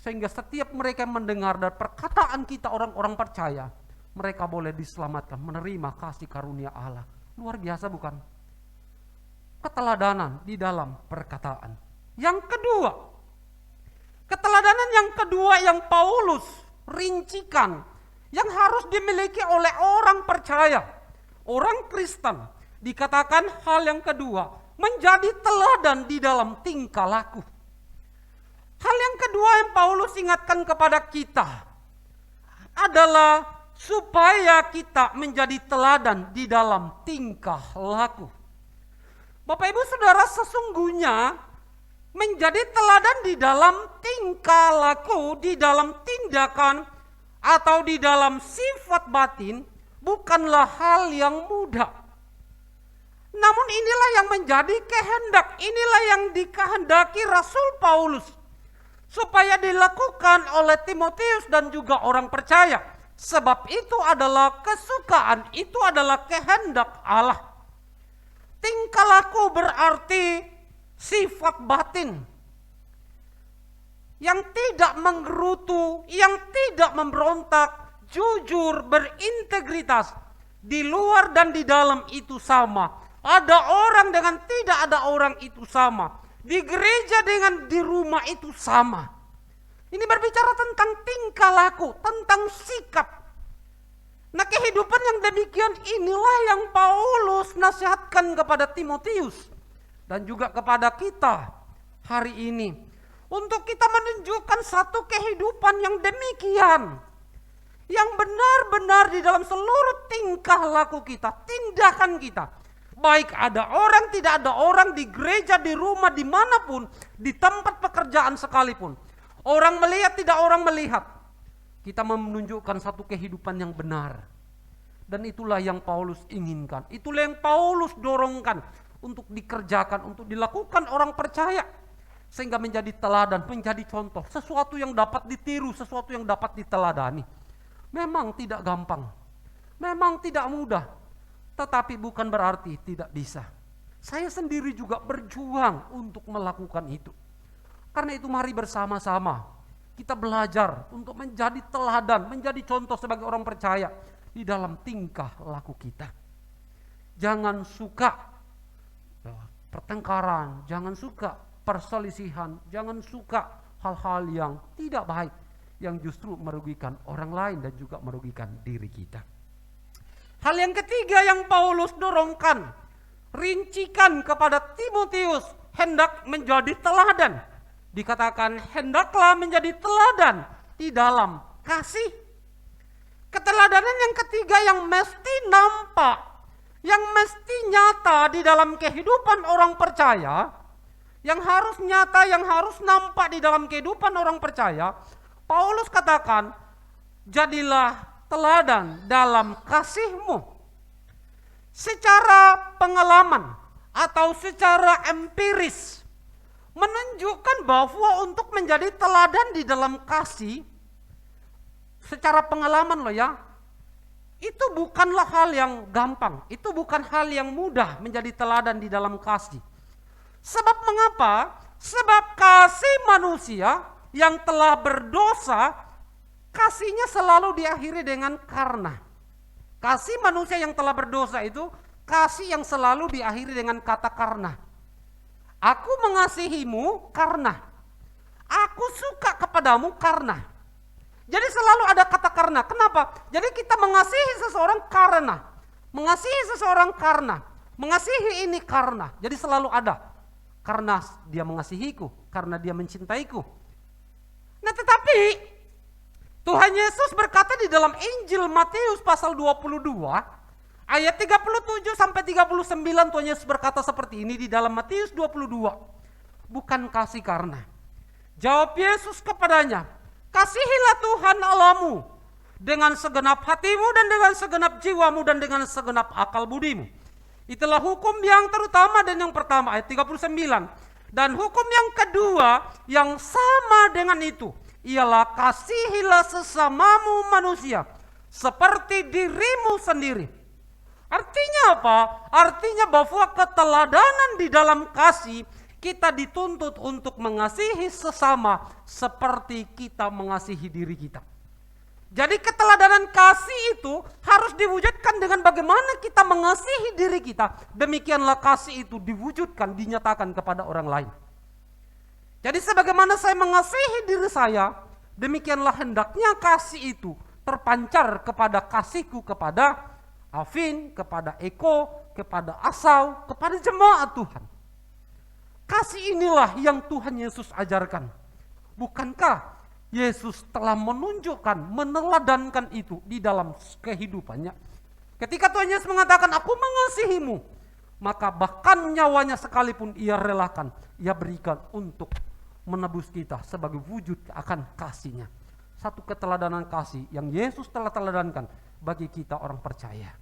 Sehingga setiap mereka mendengar dari perkataan kita, orang-orang percaya, mereka boleh diselamatkan, menerima kasih karunia Allah. Luar biasa bukan? Keteladanan di dalam perkataan. Yang kedua, keteladanan yang kedua yang Paulus rincikan, yang harus dimiliki oleh orang percaya, orang Kristen, dikatakan hal yang kedua, menjadi teladan di dalam tingkah laku. Hal yang kedua yang Paulus ingatkan kepada kita adalah supaya kita menjadi teladan di dalam tingkah laku. Bapak Ibu Saudara, sesungguhnya menjadi teladan di dalam tingkah laku, di dalam tindakan, atau di dalam sifat batin bukanlah hal yang mudah. Namun inilah yang menjadi kehendak, inilah yang dikehendaki Rasul Paulus supaya dilakukan oleh Timotius dan juga orang percaya. Sebab itu adalah kesukaan, itu adalah kehendak Allah. Tingkah laku berarti sifat batin yang tidak menggerutu, yang tidak memberontak, jujur, berintegritas. Di luar dan di dalam itu sama. Ada orang dengan tidak ada orang itu sama. Di gereja dengan di rumah itu sama. Ini berbicara tentang tingkah laku, tentang sikap. Nah, kehidupan yang demikian inilah yang Paulus nasihatkan kepada Timotius dan juga kepada kita hari ini, untuk kita menunjukkan satu kehidupan yang demikian, yang benar-benar di dalam seluruh tingkah laku kita, tindakan kita, baik ada orang tidak ada orang, di gereja, di rumah, dimanapun, di tempat pekerjaan sekalipun, orang melihat tidak orang melihat, kita menunjukkan satu kehidupan yang benar. Dan itulah yang Paulus inginkan, itulah yang Paulus dorongkan untuk dikerjakan, untuk dilakukan orang percaya, sehingga menjadi teladan, menjadi contoh, sesuatu yang dapat ditiru, sesuatu yang dapat diteladani. Memang tidak gampang, memang tidak mudah, tetapi bukan berarti tidak bisa. Saya sendiri juga berjuang untuk melakukan itu. Karena itu mari bersama-sama kita belajar untuk menjadi teladan, menjadi contoh sebagai orang percaya di dalam tingkah laku kita. Jangan suka pertengkaran, jangan suka perselisihan, jangan suka hal-hal yang tidak baik, yang justru merugikan orang lain dan juga merugikan diri kita. Hal yang ketiga yang Paulus dorongkan, rincikan kepada Timotius, hendak menjadi teladan. Dikatakan hendaklah menjadi teladan di dalam kasih. Keteladanan yang ketiga yang mesti nampak, yang mesti nyata di dalam kehidupan orang percaya, yang harus nyata, yang harus nampak di dalam kehidupan orang percaya, Paulus katakan, jadilah teladan dalam kasihmu. Secara pengalaman atau secara empiris, menunjukkan bahwa untuk menjadi teladan di dalam kasih, secara pengalaman loh ya, itu bukanlah hal yang gampang, itu bukan hal yang mudah menjadi teladan di dalam kasih. Sebab mengapa? Sebab kasih manusia yang telah berdosa, kasihnya selalu diakhiri dengan karena. Kasih manusia yang telah berdosa itu kasih yang selalu diakhiri dengan kata karena. Aku mengasihimu karena, aku suka kepadamu karena. Jadi selalu ada kata karena. Kenapa? Jadi kita mengasihi seseorang karena, mengasihi seseorang karena, mengasihi ini karena. Jadi selalu ada. Karena dia mengasihiku, karena dia mencintaiku. Nah tetapi Tuhan Yesus berkata di dalam Injil Matius pasal 22 ayat 37 sampai 39, Tuhan Yesus berkata seperti ini di dalam Matius 22. Bukan kasih karena. Jawab Yesus kepadanya, kasihilah Tuhan Allahmu dengan segenap hatimu dan dengan segenap jiwamu dan dengan segenap akal budimu. Itulah hukum yang terutama dan yang pertama, ayat 39. Dan hukum yang kedua yang sama dengan itu, ialah kasihilah sesamamu manusia seperti dirimu sendiri. Artinya apa? Artinya bahwa keteladanan di dalam kasih, kita dituntut untuk mengasihi sesama seperti kita mengasihi diri kita. Jadi keteladanan kasih itu harus diwujudkan dengan bagaimana kita mengasihi diri kita. Demikianlah kasih itu diwujudkan, dinyatakan kepada orang lain. Jadi sebagaimana saya mengasihi diri saya, demikianlah hendaknya kasih itu terpancar kepada kasihku kepada Afin, kepada Eko, kepada Asau, kepada jemaat Tuhan. Kasih inilah yang Tuhan Yesus ajarkan. Bukankah Yesus telah menunjukkan, meneladankan itu di dalam kehidupannya? Ketika Tuhan Yesus mengatakan, aku mengasihimu, maka bahkan nyawanya sekalipun ia relakan, ia berikan untuk menebus kita sebagai wujud akan kasihnya. Satu keteladanan kasih yang Yesus telah teladankan bagi kita orang percaya.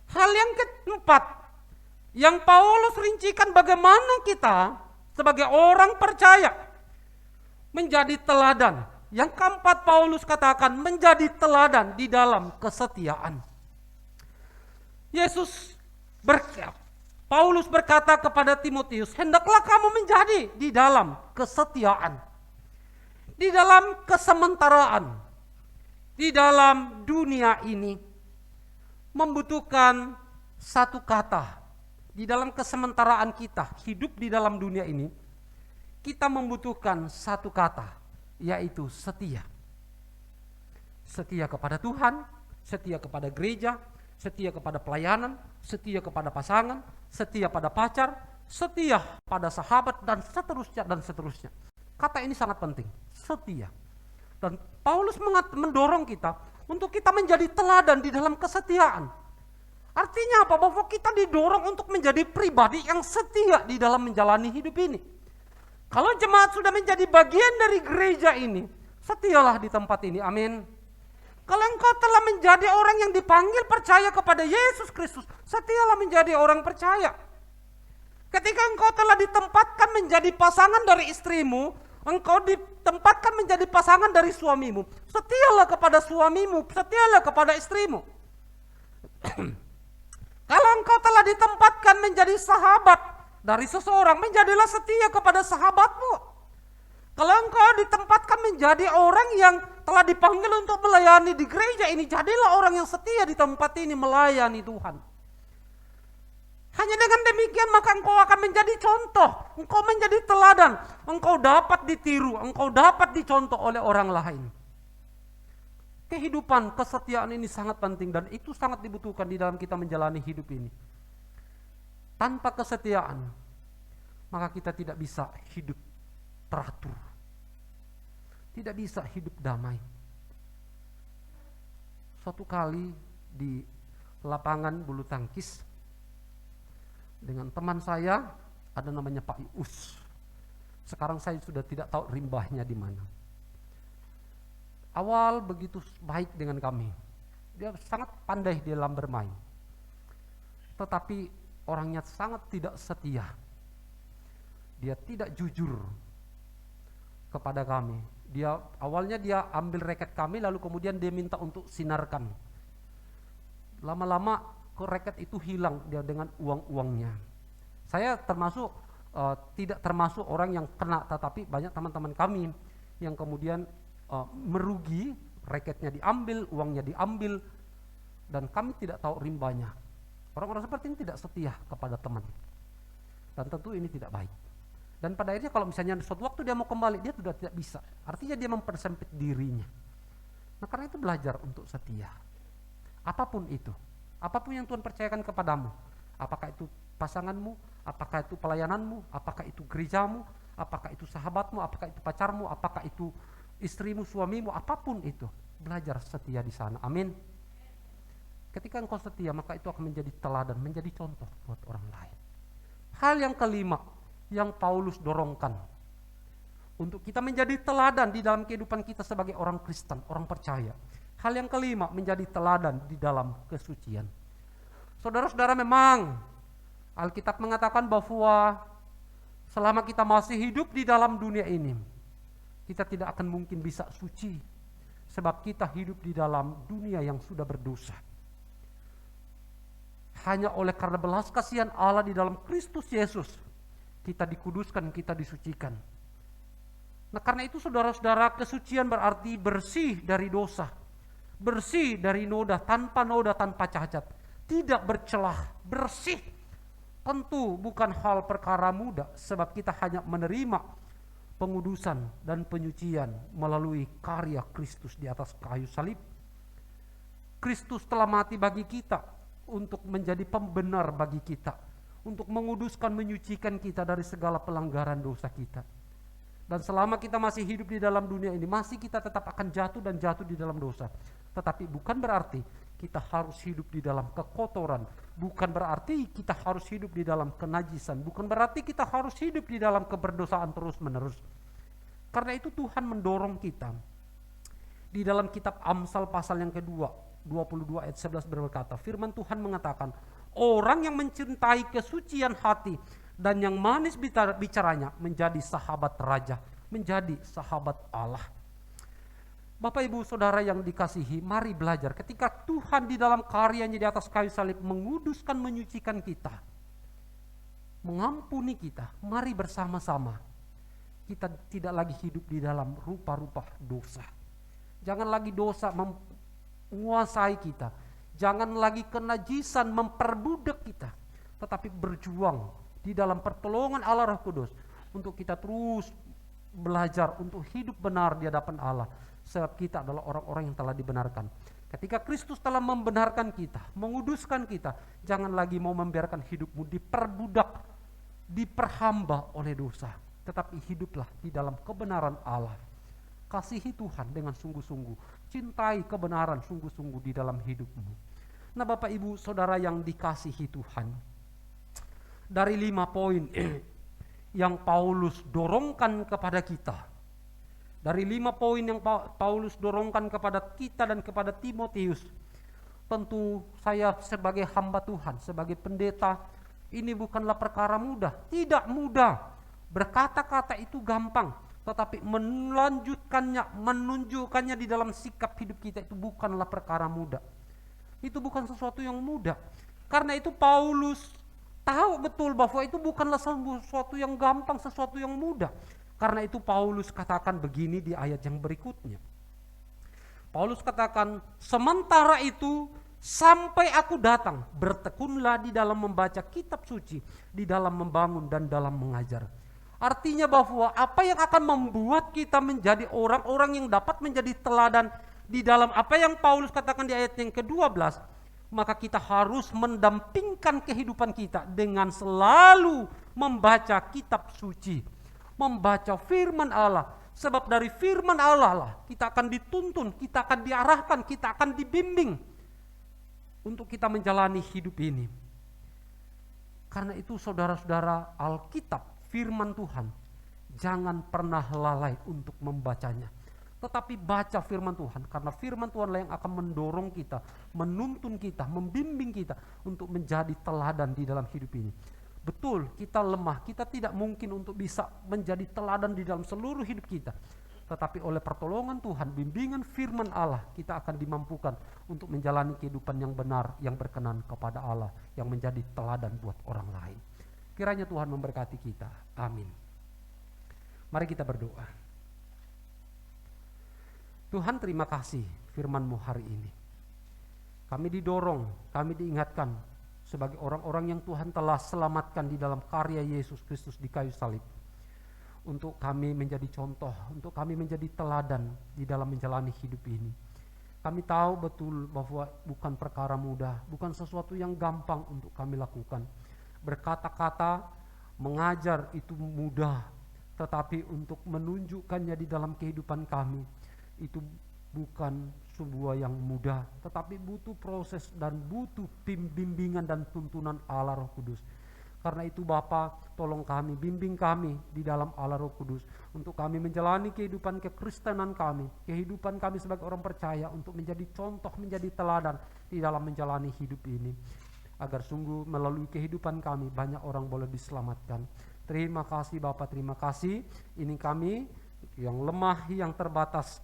Hal yang keempat, yang Paulus rincikan bagaimana kita sebagai orang percaya menjadi teladan. Yang keempat Paulus katakan menjadi teladan di dalam kesetiaan. Paulus berkata kepada Timotius, hendaklah kamu menjadi di dalam kesetiaan, di dalam kesementaraan, di dalam dunia ini membutuhkan satu kata. Di dalam kesementaraan kita hidup di dalam dunia ini, kita membutuhkan satu kata, yaitu setia. Setia kepada Tuhan, setia kepada gereja, setia kepada pelayanan, setia kepada pasangan, setia pada pacar, setia pada sahabat, dan seterusnya dan seterusnya. Kata ini sangat penting, setia. Dan Paulus mendorong kita untuk kita menjadi teladan di dalam kesetiaan. Artinya apa? Bahwa kita didorong untuk menjadi pribadi yang setia di dalam menjalani hidup ini. Kalau jemaat sudah menjadi bagian dari gereja ini, setialah di tempat ini, amin. Kalau engkau telah menjadi orang yang dipanggil percaya kepada Yesus Kristus, setialah menjadi orang percaya. Ketika engkau telah ditempatkan menjadi pasangan dari istrimu, engkau ditempatkan menjadi pasangan dari suamimu, setialah kepada suamimu, setialah kepada istrimu. Kalau engkau telah ditempatkan menjadi sahabat dari seseorang, menjadilah setia kepada sahabatmu. Kalau engkau ditempatkan menjadi orang yang telah dipanggil untuk melayani di gereja ini, jadilah orang yang setia di tempat ini melayani Tuhan. Hanya dengan demikian maka engkau akan menjadi contoh, engkau menjadi teladan, engkau dapat ditiru, engkau dapat dicontoh oleh orang lain. Kehidupan kesetiaan ini sangat penting dan itu sangat dibutuhkan di dalam kita menjalani hidup ini. Tanpa kesetiaan, maka kita tidak bisa hidup teratur. Tidak bisa hidup damai. Suatu kali di lapangan bulu tangkis dengan teman saya, ada namanya Pak Ius. Sekarang saya sudah tidak tahu rimbahnya di mana. Awal begitu baik dengan kami. Dia sangat pandai di dalam bermain. Tetapi orangnya sangat tidak setia. Dia tidak jujur kepada kami. Awalnya dia ambil raket kami, lalu kemudian dia minta untuk sinarkan. Lama-lama raket itu hilang dia dengan uang-uangnya. Saya tidak termasuk orang yang kena, tetapi banyak teman-teman kami yang kemudian merugi, raketnya diambil, uangnya diambil, dan kami tidak tahu rimbanya. Orang-orang seperti ini tidak setia kepada teman, dan tentu ini tidak baik. Dan pada akhirnya kalau misalnya suatu waktu dia mau kembali, dia sudah tidak bisa. Artinya dia mempersempit dirinya. Nah karena itu belajar untuk setia. Apapun itu. Apapun yang Tuhan percayakan kepadamu. Apakah itu pasanganmu, apakah itu pelayananmu, apakah itu gerejamu, apakah itu sahabatmu, apakah itu pacarmu, apakah itu istrimu, suamimu, apapun itu. Belajar setia di sana. Amin. Ketika engkau setia, maka itu akan menjadi teladan, menjadi contoh buat orang lain. Hal yang kelima yang Paulus dorongkan untuk kita menjadi teladan di dalam kehidupan kita sebagai orang Kristen, orang percaya. Hal yang kelima, menjadi teladan di dalam kesucian. Saudara-saudara, memang Alkitab mengatakan bahwa selama kita masih hidup di dalam dunia ini, kita tidak akan mungkin bisa suci, sebab kita hidup di dalam dunia yang sudah berdosa. Hanya oleh karena belas kasihan Allah di dalam Kristus Yesus, kita dikuduskan, kita disucikan. Nah karena itu saudara-saudara, kesucian berarti bersih dari dosa, bersih dari noda, tanpa cacat, tidak bercelah, bersih. Tentu bukan hal perkara mudah, sebab kita hanya menerima pengudusan dan penyucian melalui karya Kristus di atas kayu salib. Kristus telah mati bagi kita untuk menjadi pembenar bagi kita, untuk menguduskan, menyucikan kita dari segala pelanggaran dosa kita. Dan selama kita masih hidup di dalam dunia ini, masih kita tetap akan jatuh dan jatuh di dalam dosa. Tetapi bukan berarti kita harus hidup di dalam kekotoran, bukan berarti kita harus hidup di dalam kenajisan, bukan berarti kita harus hidup di dalam keberdosaan terus-menerus. Karena itu Tuhan mendorong kita. Di dalam kitab Amsal pasal yang kedua, 22 ayat 11 berkata, firman Tuhan mengatakan, orang yang mencintai kesucian hati dan yang manis bicaranya menjadi sahabat raja, menjadi sahabat Allah. Bapak Ibu Saudara yang dikasihi, mari belajar ketika Tuhan di dalam karyanya di atas kayu salib menguduskan, menyucikan kita, mengampuni kita, mari bersama-sama kita tidak lagi hidup di dalam rupa-rupa dosa. Jangan lagi dosa menguasai kita, jangan lagi kenajisan memperbudak kita, tetapi berjuang di dalam pertolongan Allah Roh Kudus untuk kita terus belajar untuk hidup benar di hadapan Allah, sebab kita adalah orang-orang yang telah dibenarkan. Ketika Kristus telah membenarkan kita, menguduskan kita, jangan lagi mau membiarkan hidupmu diperbudak diperhamba oleh dosa, tetapi hiduplah di dalam kebenaran Allah. Kasihi Tuhan dengan sungguh-sungguh, cintai kebenaran sungguh-sungguh di dalam hidupmu. Nah, Bapak Ibu Saudara yang dikasihi Tuhan, dari 5 poin yang Paulus dorongkan kepada kita, dari 5 poin yang Paulus dorongkan kepada kita dan kepada Timotius, tentu saya sebagai hamba Tuhan, sebagai pendeta, ini bukanlah perkara mudah, tidak mudah. Berkata-kata itu gampang, tetapi melanjutkannya, menunjukkannya di dalam sikap hidup kita itu bukanlah perkara mudah. Itu bukan sesuatu yang mudah. Karena itu Paulus tahu betul bahwa itu bukanlah sesuatu yang gampang, sesuatu yang mudah. Karena itu Paulus katakan begini di ayat yang berikutnya. Paulus katakan, sementara itu sampai aku datang, bertekunlah di dalam membaca kitab suci, di dalam membangun dan dalam mengajar. Artinya bahwa apa yang akan membuat kita menjadi orang-orang yang dapat menjadi teladan di dalam apa yang Paulus katakan di ayat yang ke-12, maka kita harus mendampingkan kehidupan kita dengan selalu membaca kitab suci, membaca firman Allah. Sebab dari firman Allah lah kita akan dituntun, kita akan diarahkan, kita akan dibimbing untuk kita menjalani hidup ini. Karena itu saudara-saudara, Alkitab, firman Tuhan, jangan pernah lalai untuk membacanya. Tetapi baca firman Tuhan, karena firman Tuhan lah yang akan mendorong kita, menuntun kita, membimbing kita untuk menjadi teladan di dalam hidup ini. Betul, kita lemah, kita tidak mungkin untuk bisa menjadi teladan di dalam seluruh hidup kita. Tetapi oleh pertolongan Tuhan, bimbingan firman Allah, kita akan dimampukan untuk menjalani kehidupan yang benar, yang berkenan kepada Allah, yang menjadi teladan buat orang lain. Kiranya Tuhan memberkati kita. Amin. Mari kita berdoa. Tuhan, terima kasih firman-Mu hari ini. Kami didorong, kami diingatkan sebagai orang-orang yang Tuhan telah selamatkan di dalam karya Yesus Kristus di kayu salib. Untuk kami menjadi contoh, untuk kami menjadi teladan di dalam menjalani hidup ini. Kami tahu betul bahwa bukan perkara mudah, bukan sesuatu yang gampang untuk kami lakukan. Berkata-kata, mengajar itu mudah, tetapi untuk menunjukkannya di dalam kehidupan kami, itu bukan sebuah yang mudah, tetapi butuh proses dan butuh bimbingan dan tuntunan Allah Roh Kudus. Karena itu Bapa, tolong kami, bimbing kami di dalam Allah Roh Kudus, untuk kami menjalani kehidupan kekristenan kami, kehidupan kami sebagai orang percaya, untuk menjadi contoh, menjadi teladan di dalam menjalani hidup ini, agar sungguh melalui kehidupan kami banyak orang boleh diselamatkan. Terima kasih Bapa, terima kasih. Ini kami yang lemah, yang terbatas,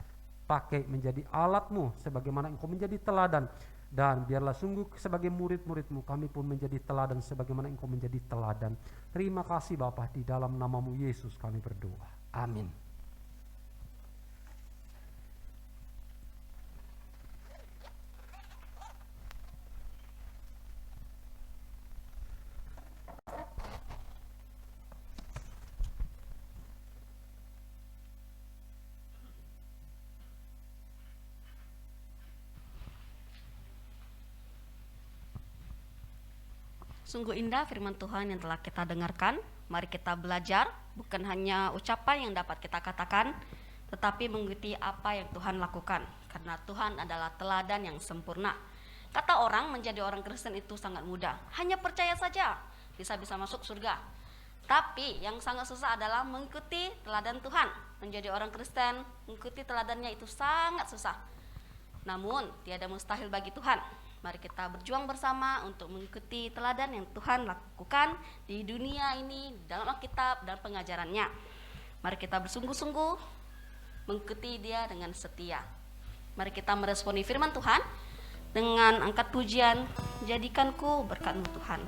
pakai menjadi alat-Mu sebagaimana Engkau menjadi teladan. Dan biarlah sungguh sebagai murid-murid-Mu kami pun menjadi teladan sebagaimana Engkau menjadi teladan. Terima kasih Bapa, di dalam nama-Mu Yesus kami berdoa. Amin. Sungguh indah firman Tuhan yang telah kita dengarkan. Mari kita belajar, bukan hanya ucapan yang dapat kita katakan, tetapi mengikuti apa yang Tuhan lakukan. Karena Tuhan adalah teladan yang sempurna. Kata orang, menjadi orang Kristen itu sangat mudah. Hanya percaya saja, bisa masuk surga. Tapi yang sangat susah adalah mengikuti teladan Tuhan. Menjadi orang Kristen, mengikuti teladannya itu sangat susah. Namun, tiada mustahil bagi Tuhan. Mari kita berjuang bersama untuk mengikuti teladan yang Tuhan lakukan di dunia ini, dalam Alkitab dan pengajarannya. Mari kita bersungguh-sungguh mengikuti Dia dengan setia. Mari kita meresponi firman Tuhan dengan angkat pujian, jadikanku berkat-Mu Tuhan.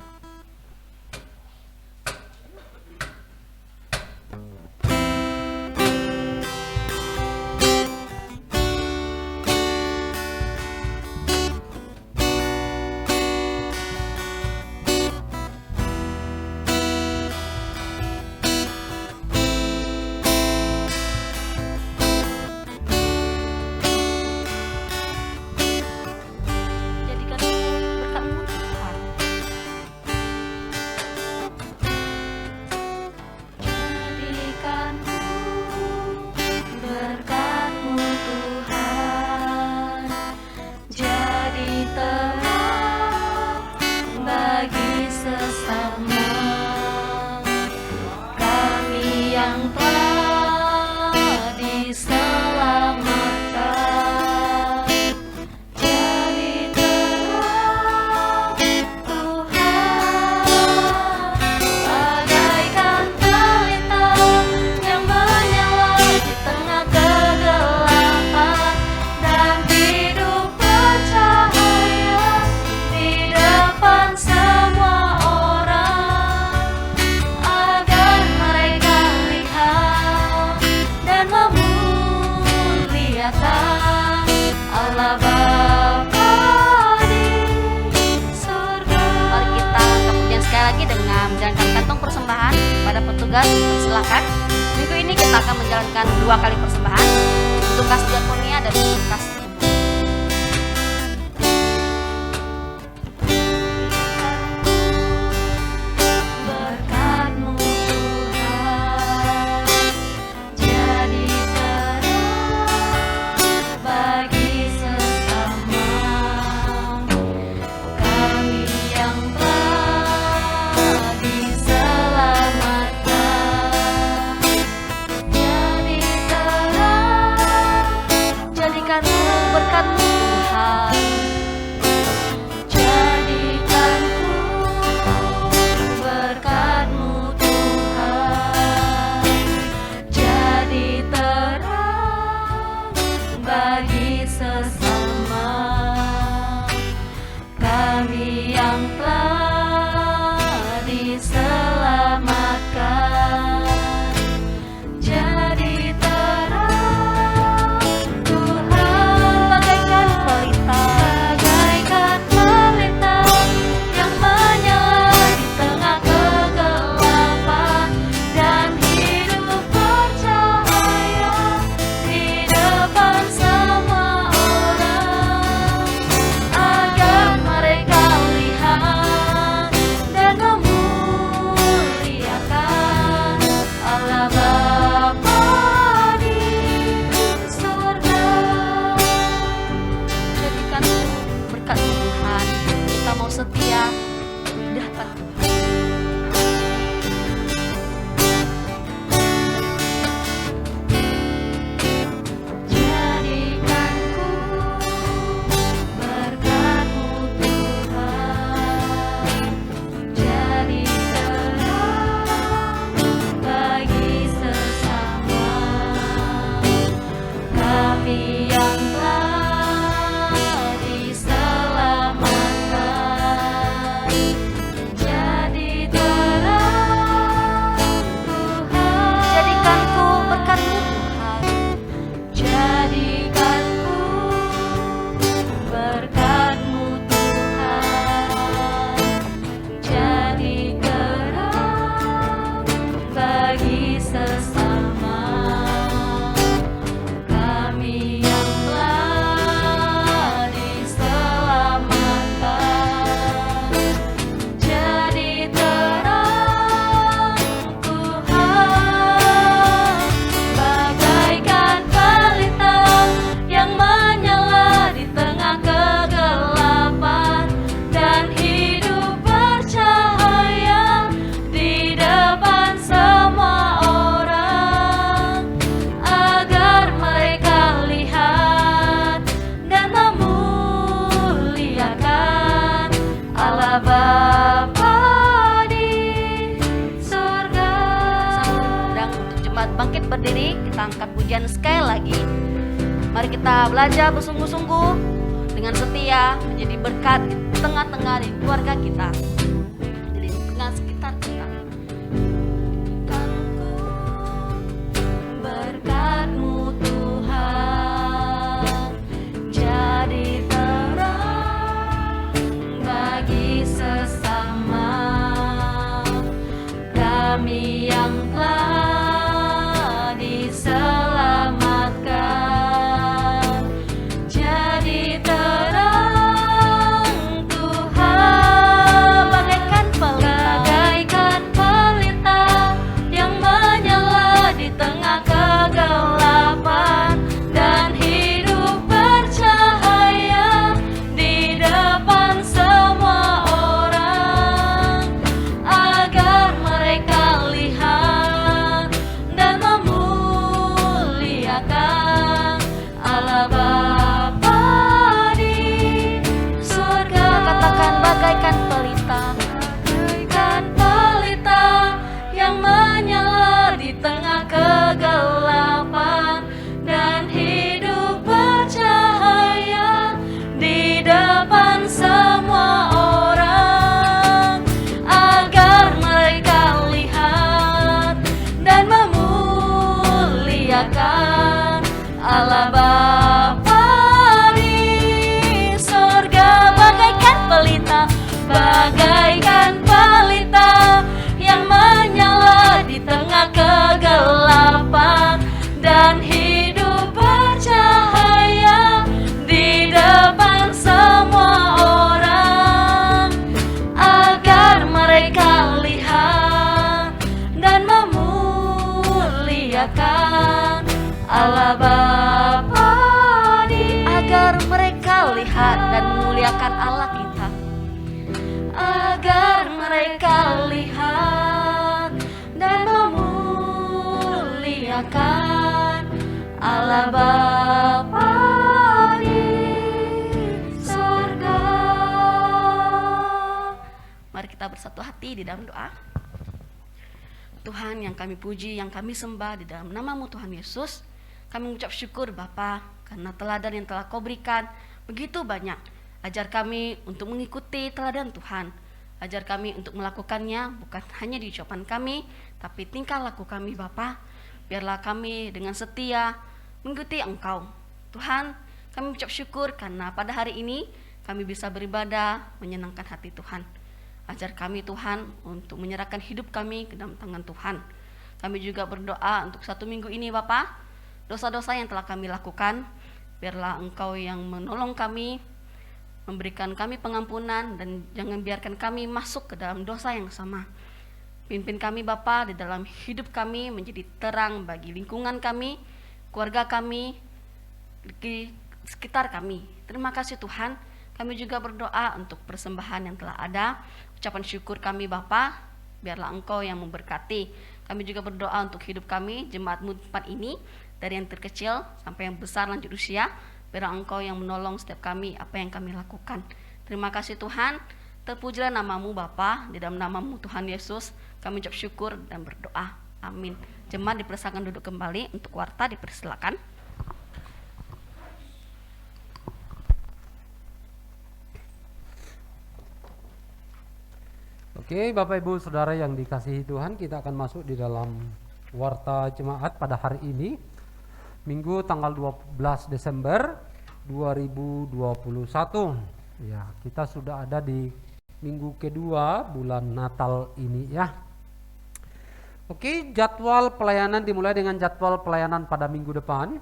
bertugas dipersilakan. Minggu ini kita akan menjalankan 2 kali persembahan untuk kas diakonia dan untuk kas umum. Berkat-Mu Tuhan jadi terang bagi sesama kami yang telah diselamatkan. Jadi terang, Jadikanku berkat-Mu Tuhan, jadikanku berkat-Mu Tuhan, jadi terang bagi sesama kami yang telah diselamatkan. Jadi terang Tuhan bagaikan pelita bagaikan pelita yang menyala di tengah kegelapan, dan hidup bercahaya di depan semua orang, agar mereka lihat dan memuliakan Allah Bapa di surga. Jadikanku berkat-Mu Tuhan, kita mau setia di hadapan Tuhan. Jadikanku berkat-Mu Tuhan, jadi terang bagi sesama kami yang telah diselamatkan. Jadi terang Tuhan, Jadikanku berkat-Mu Tuhan, jadikanku berkat-Mu Tuhan, jadi terang bagi sesama kami yang telah diselamatkan. Jadi terang Tuhan bagaikan pelita yang menyala di tengah kegelapan, dan hidup bercahaya di depan semua orang, agar mereka lihat dan memuliakan Allah Bapa di surga. sedang untuk jemaat bangkit berdiri, kita angkat pujian sekali lagi. Mari kita belajar bersungguh-sungguh dengan setia menjadi berkat di tengah-tengah di keluarga kita, di lingkungan sekitar kita. Berkat-Mu Tuhan jadi terang bagi sesama kami yang telah diselamatkan. Jadi terang Tuhan Bagaikan bagaikan pelita yang menyala di tengah kegelapan, dan hidup bercahaya di depan semua orang, agar mereka lihat dan memuliakan Allah Bapa di surga. katakan bagaikan pelita, Bagaikan pelita yang menyala di tengah kegelapan, dan hidup bercahaya di depan semua orang, agar mereka lihat dan memuliakan Allah Bapa di surga. Bagaikan pelita yang menyala di tengah muliakan Allah Bapa agar mereka lihat dan memuliakan Allah kita. agar mereka lihat dan memuliakan Allah Bapa di sorga. Mari kita bersatu hati di dalam doa. Tuhan yang kami puji, yang kami sembah di dalam nama-Mu Tuhan Yesus, kami mengucap syukur Bapa karena teladan yang telah Kau berikan begitu banyak. Ajar kami untuk mengikuti teladan Tuhan. Ajar kami untuk melakukannya bukan hanya di ucapan kami, tapi tingkah laku kami Bapa. Biarlah kami dengan setia mengikuti Engkau. Tuhan, kami mengucap syukur karena pada hari ini kami bisa beribadah menyenangkan hati Tuhan. Ajar kami Tuhan untuk menyerahkan hidup kami ke dalam tangan Tuhan. Kami juga berdoa untuk 1 minggu ini Bapa, dosa-dosa yang telah kami lakukan, biarlah Engkau yang menolong kami, memberikan kami pengampunan, dan jangan biarkan kami masuk ke dalam dosa yang sama. Pimpin kami Bapa di dalam hidup kami menjadi terang bagi lingkungan kami, keluarga kami, di sekitar kami. Terima kasih Tuhan. Kami juga berdoa untuk persembahan yang telah ada. Ucapan syukur kami Bapa, biarlah Engkau yang memberkati. Kami juga berdoa untuk hidup kami, jemaat-Mu tempat ini, dari yang terkecil sampai yang besar lanjut usia. Biarlah Engkau yang menolong setiap kami apa yang kami lakukan. Terima kasih Tuhan. Terpujilah nama-Mu Bapa, di dalam nama-Mu Tuhan Yesus kami ucap syukur dan berdoa. Amin. Jemaat dipersilakan duduk kembali. Untuk warta dipersilakan. Oke, Bapak Ibu Saudara yang dikasihi Tuhan, kita akan masuk di dalam warta jemaat pada hari ini, Minggu tanggal 12 Desember 2021. Ya, kita sudah ada di minggu kedua bulan Natal ini ya. Oke, jadwal pelayanan dimulai dengan jadwal pelayanan pada minggu depan,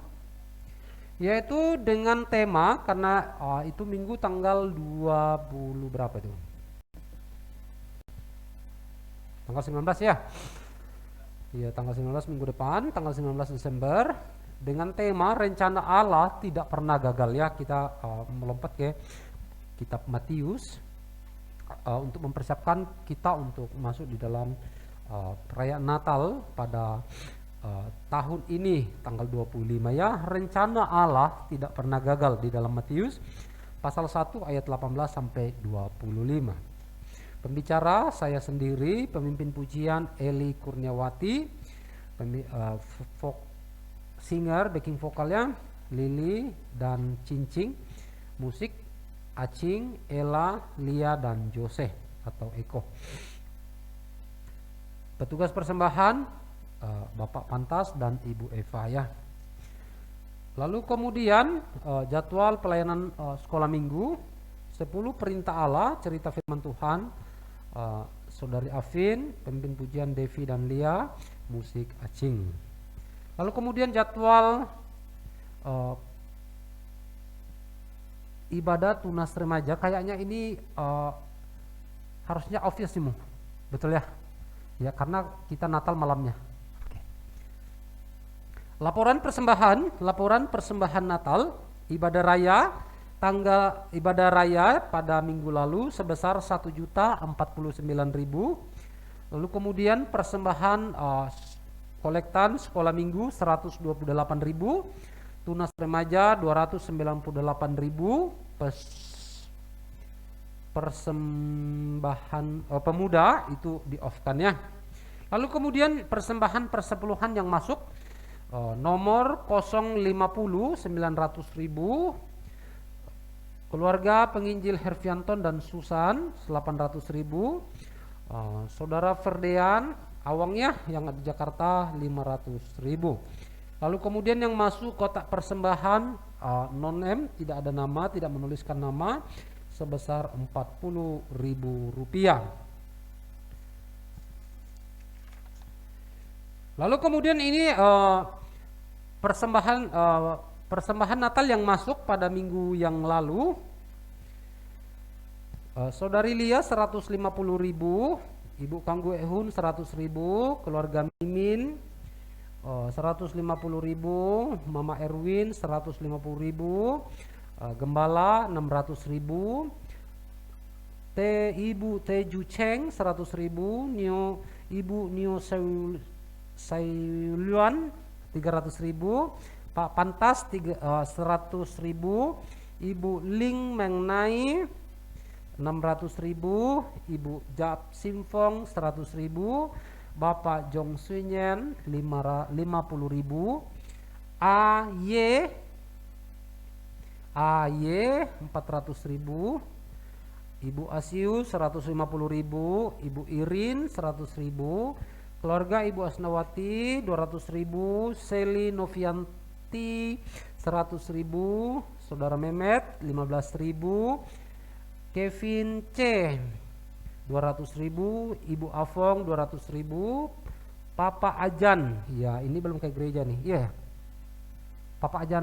yaitu dengan tema, karena itu minggu tanggal 20 berapa itu? Tanggal 19 ya. Iya, tanggal 19 minggu depan, tanggal 19 Desember, dengan tema rencana Allah tidak pernah gagal ya. Kita melompat ke kitab Matius untuk mempersiapkan kita untuk masuk di dalam perayaan Natal pada tahun ini tanggal 25 ya. Rencana Allah tidak pernah gagal di dalam Matius pasal 1 ayat 18 sampai 25. Pembicara saya sendiri, pemimpin pujian Eli Kurniawati, singer backing vokalnya Lili dan Cincing, musik Acing, Ella, Lia dan Jose atau Eko. Petugas persembahan Bapak Pantas dan Ibu Eva ya. Lalu kemudian jadwal pelayanan sekolah minggu, 10 perintah Allah, cerita firman Tuhan, Saudari Afin, pemimpin pujian Devi dan Lia, musik Acing. Lalu kemudian jadwal ibadah tunas remaja, kayaknya ini harusnya obvious sih, betul ya? Ya, karena kita Natal malamnya. Oke. Laporan persembahan Natal, ibadah raya, tanggal ibadah raya pada minggu lalu sebesar 1.049.000. Lalu kemudian persembahan kolektan sekolah minggu 128.000, tunas remaja 298.000, persembahan pemuda itu di off kan ya. Lalu kemudian persembahan persepuluhan yang masuk nomor 050 900.000, keluarga penginjil Herfianton dan Susan 800.000, saudara Ferdean Awangnya yang di Jakarta 500.000. Lalu kemudian yang masuk kotak persembahan non-M, tidak ada nama, tidak menuliskan nama, sebesar Rp40.000. Lalu kemudian ini persembahan Natal yang masuk pada minggu yang lalu. Saudari Lia 150.000, Ibu Kanggu Ehun 100.000, keluarga Mimin 150.000, Mama Erwin 150.000, Gembala 600.000, Ibu Teju Cheng 100.000, Ibu Nio Sayuluan 300.000, Pak Pantas 100.000, Ibu Ling Mengnai 600.000, Ibu Jap Simfong 100.000, Bapak Jong Sunyen 50.000, AY 400.000, Ibu Asiu 150.000, Ibu Irin 100.000, keluarga Ibu Asnawati 200.000, Seli Novianti 100.000, Saudara Mehmet 15.000, Kevin C 200.000, Ibu Afong 200.000, Papa Ajan, ya ini belum ke gereja nih, iya, Papa Ajan,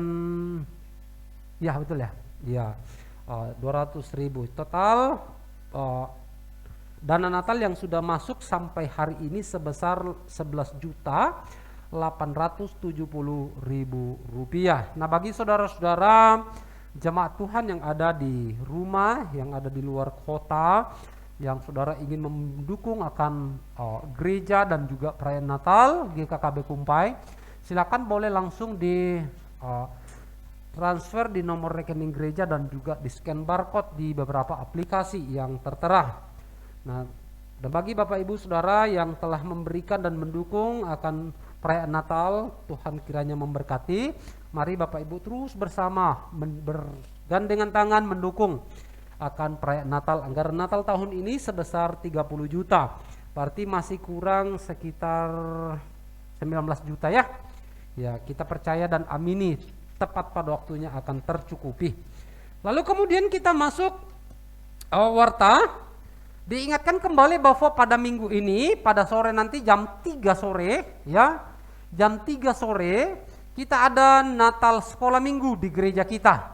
ya betul ya, ya 200.000 total. Dana Natal yang sudah masuk sampai hari ini sebesar 11.870.000 rupiah. Nah, bagi saudara-saudara jemaat Tuhan yang ada di rumah, yang ada di luar kota, yang saudara ingin mendukung akan gereja dan juga perayaan Natal GKKB Kumpai, silakan boleh langsung di transfer di nomor rekening gereja dan juga di scan barcode di beberapa aplikasi yang tertera. Nah, dan bagi Bapak Ibu Saudara yang telah memberikan dan mendukung akan perayaan Natal, Tuhan kiranya memberkati. Mari Bapak Ibu terus bersama bergandengan tangan mendukung akan perayaan Natal. Anggaran Natal tahun ini sebesar 30 juta. Berarti masih kurang sekitar 19 juta ya. Ya, kita percaya dan amini tepat pada waktunya akan tercukupi. Lalu kemudian kita masuk warta. Diingatkan kembali bahwa pada minggu ini, pada sore nanti jam 3 sore ya, jam 3 sore kita ada Natal sekolah minggu di gereja kita.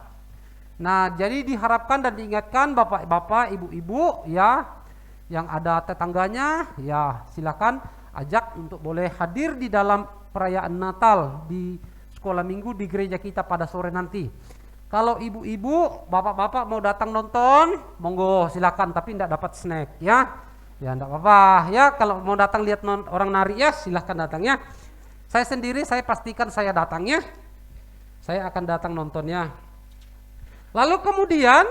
Nah, jadi diharapkan dan diingatkan bapak-bapak, ibu-ibu ya, yang ada tetangganya ya, silakan ajak untuk boleh hadir di dalam perayaan Natal di sekolah minggu di gereja kita pada sore nanti. Kalau ibu-ibu, bapak-bapak mau datang nonton, monggo silakan, tapi tidak dapat snack ya. Ya tidak apa-apa ya, kalau mau datang lihat orang nari ya silahkan datang ya. Saya sendiri saya pastikan saya datang ya. Saya akan datang nontonnya. Lalu kemudian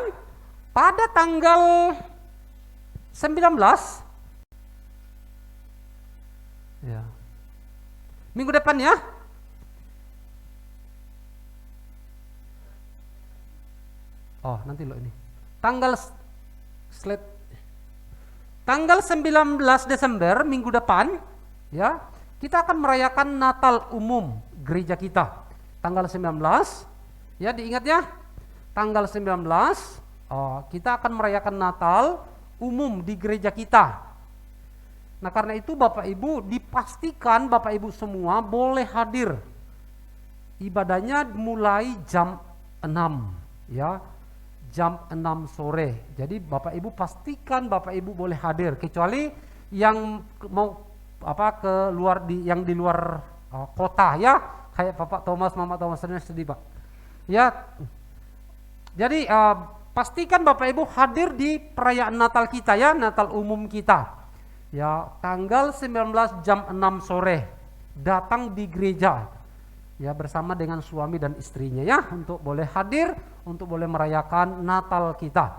pada tanggal 19 ya, minggu depan ya, nanti lo ini tanggal 19 Desember minggu depan ya, kita akan merayakan Natal umum gereja kita tanggal 19 ya, diingat ya, tanggal 19 kita akan merayakan Natal umum di gereja kita. Nah, karena itu Bapak Ibu dipastikan Bapak Ibu semua boleh hadir. Ibadahnya mulai jam 6 ya, jam 6 sore. Jadi Bapak Ibu pastikan Bapak Ibu boleh hadir, kecuali yang mau keluar yang di luar kota ya, kayak Bapak Thomas, Mama Thomas sedih Pak. Ya. Jadi pastikan Bapak Ibu hadir di perayaan Natal kita ya, Natal umum kita. Ya, tanggal 19 jam 6 sore datang di gereja. Ya, bersama dengan suami dan istrinya ya, untuk boleh hadir, untuk boleh merayakan Natal kita.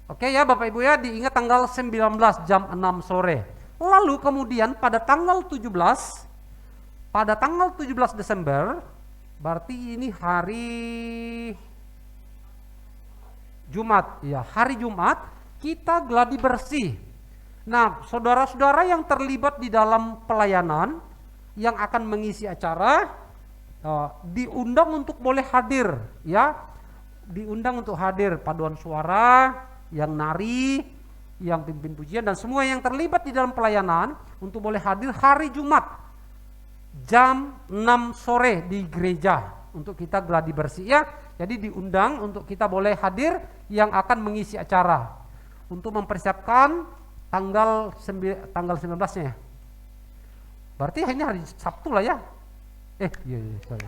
Oke ya Bapak Ibu ya, diingat tanggal 19 jam 6 sore. Lalu kemudian pada tanggal 17 Desember, berarti ini hari Jumat ya, hari Jumat kita gladi bersih. Nah, saudara-saudara yang terlibat di dalam pelayanan yang akan mengisi acara diundang untuk boleh hadir ya, diundang untuk hadir, paduan suara, yang nari, yang pimpin pujian dan semua yang terlibat di dalam pelayanan untuk boleh hadir hari Jumat jam 6 sore di gereja untuk kita gladi bersih ya. Jadi diundang untuk kita boleh hadir yang akan mengisi acara untuk mempersiapkan tanggal 19-nya. Berarti ini hari Sabtu lah ya. Iya, sorry.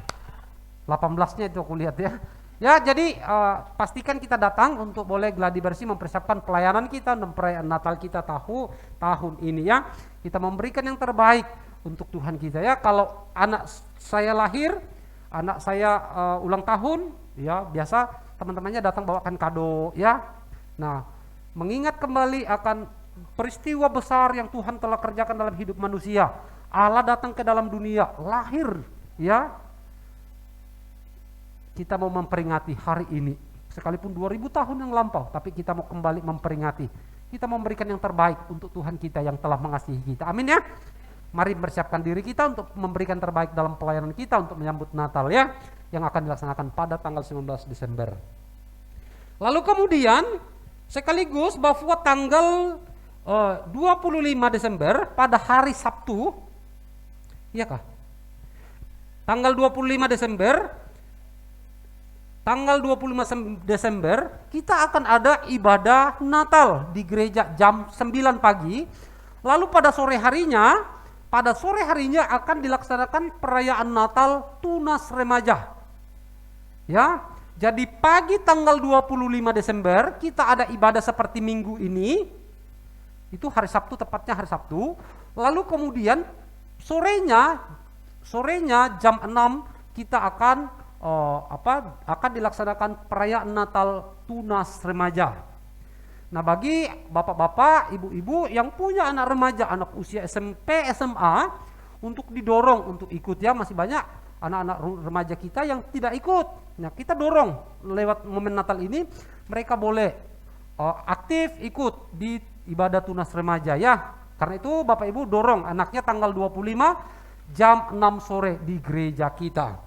18-nya itu aku lihat ya. Ya, jadi pastikan kita datang untuk boleh gladi bersih mempersiapkan pelayanan kita dan perayaan Natal kita tahun ini ya. Kita memberikan yang terbaik untuk Tuhan kita ya. Kalau anak saya lahir, anak saya ulang tahun, ya biasa teman-temannya datang bawakan kado ya. Nah, mengingat kembali akan peristiwa besar yang Tuhan telah kerjakan dalam hidup manusia. Allah datang ke dalam dunia, lahir ya. Kita mau memperingati hari ini, sekalipun 2000 tahun yang lampau, tapi kita mau kembali memperingati. Kita memberikan yang terbaik untuk Tuhan kita yang telah mengasihi kita. Amin ya. Mari mempersiapkan diri kita untuk memberikan terbaik dalam pelayanan kita untuk menyambut Natal ya, yang akan dilaksanakan pada tanggal 19 Desember. Lalu kemudian sekaligus bahwa tanggal 25 Desember pada hari Sabtu, iya kah? Tanggal 25 Desember kita akan ada ibadah Natal di gereja jam 9 pagi. Lalu pada sore harinya akan dilaksanakan perayaan Natal Tunas Remaja. Ya, jadi pagi tanggal 25 Desember kita ada ibadah seperti minggu ini. Itu hari Sabtu, tepatnya hari Sabtu. Lalu kemudian sorenya jam 6 kita akan dilaksanakan perayaan Natal Tunas Remaja. Nah, bagi bapak-bapak, ibu-ibu yang punya anak remaja, anak usia SMP, SMA, untuk didorong untuk ikut ya. Masih banyak anak-anak remaja kita yang tidak ikut. Nah, kita dorong lewat momen Natal ini, mereka boleh aktif ikut di ibadah Tunas Remaja ya. Karena itu Bapak Ibu dorong anaknya tanggal 25 jam 6 sore di gereja kita.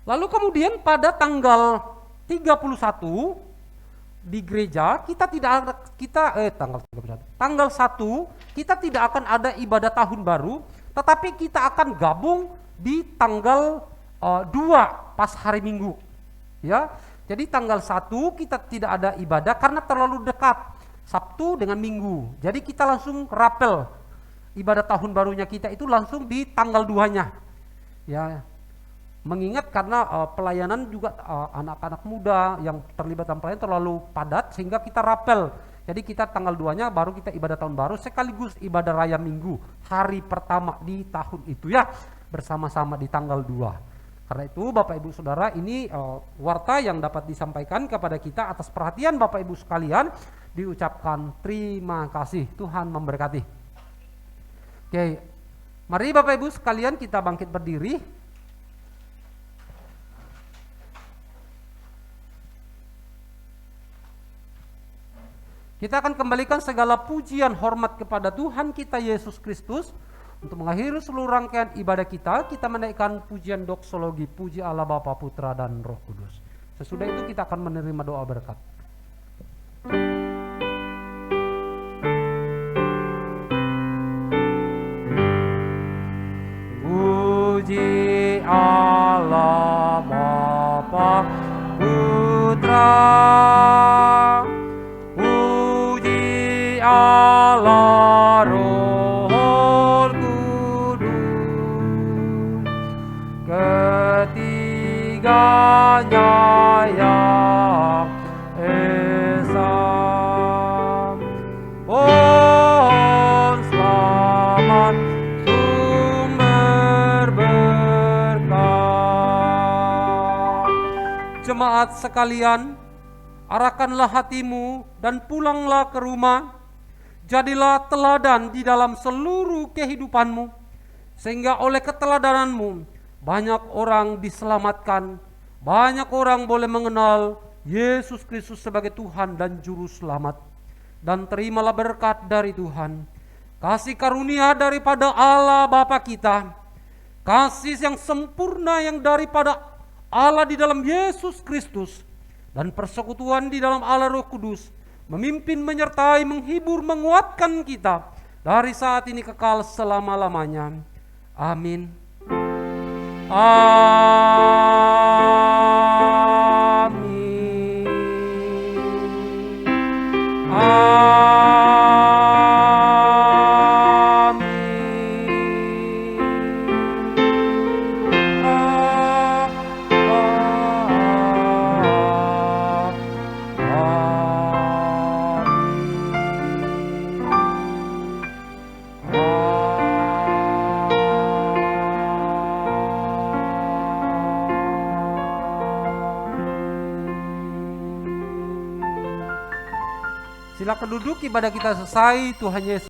Lalu kemudian pada tanggal 31 di gereja tanggal 1 kita tidak akan ada ibadah tahun baru, tetapi kita akan gabung di tanggal 2 pas hari Minggu. Ya. Jadi tanggal 1 kita tidak ada ibadah karena terlalu dekat Sabtu dengan Minggu. Jadi kita langsung rapel ibadah tahun barunya kita itu langsung di tanggal 2-nya. Ya. Mengingat karena pelayanan juga anak-anak muda yang terlibat dalam pelayanan terlalu padat sehingga kita rapel. Jadi kita tanggal 2-nya baru kita ibadah tahun baru sekaligus ibadah raya Minggu hari pertama di tahun itu ya, bersama-sama di tanggal 2. Karena itu Bapak Ibu Saudara, ini warta yang dapat disampaikan kepada kita atas perhatian Bapak Ibu sekalian, diucapkan terima kasih. Tuhan memberkati. Oke, mari Bapak Ibu sekalian kita bangkit berdiri. Kita akan kembalikan segala pujian hormat kepada Tuhan kita Yesus Kristus. Untuk mengakhiri seluruh rangkaian ibadah kita menaikkan pujian doksologi, puji Allah Bapa, Putra dan Roh Kudus. Sesudah itu kita akan menerima doa berkat. Puji Allah Bapa, Putra, Allah Roh Kudus, ketiganya yang esa. Pohon selamat sumber berkah. Jemaat sekalian, arahkanlah hatimu dan pulanglah ke rumah. Jadilah teladan di dalam seluruh kehidupanmu, sehingga oleh keteladananmu banyak orang diselamatkan, banyak orang boleh mengenal Yesus Kristus sebagai Tuhan dan Juru Selamat. Dan terimalah berkat dari Tuhan, kasih karunia daripada Allah Bapa kita, kasih yang sempurna yang daripada Allah di dalam Yesus Kristus, dan persekutuan di dalam Allah Roh Kudus, memimpin, menyertai, menghibur, menguatkan kita dari saat ini kekal selama-lamanya. Amin. Amin. Amin. Silakan duduk, ibadah kita selesai. Tuhan Yesus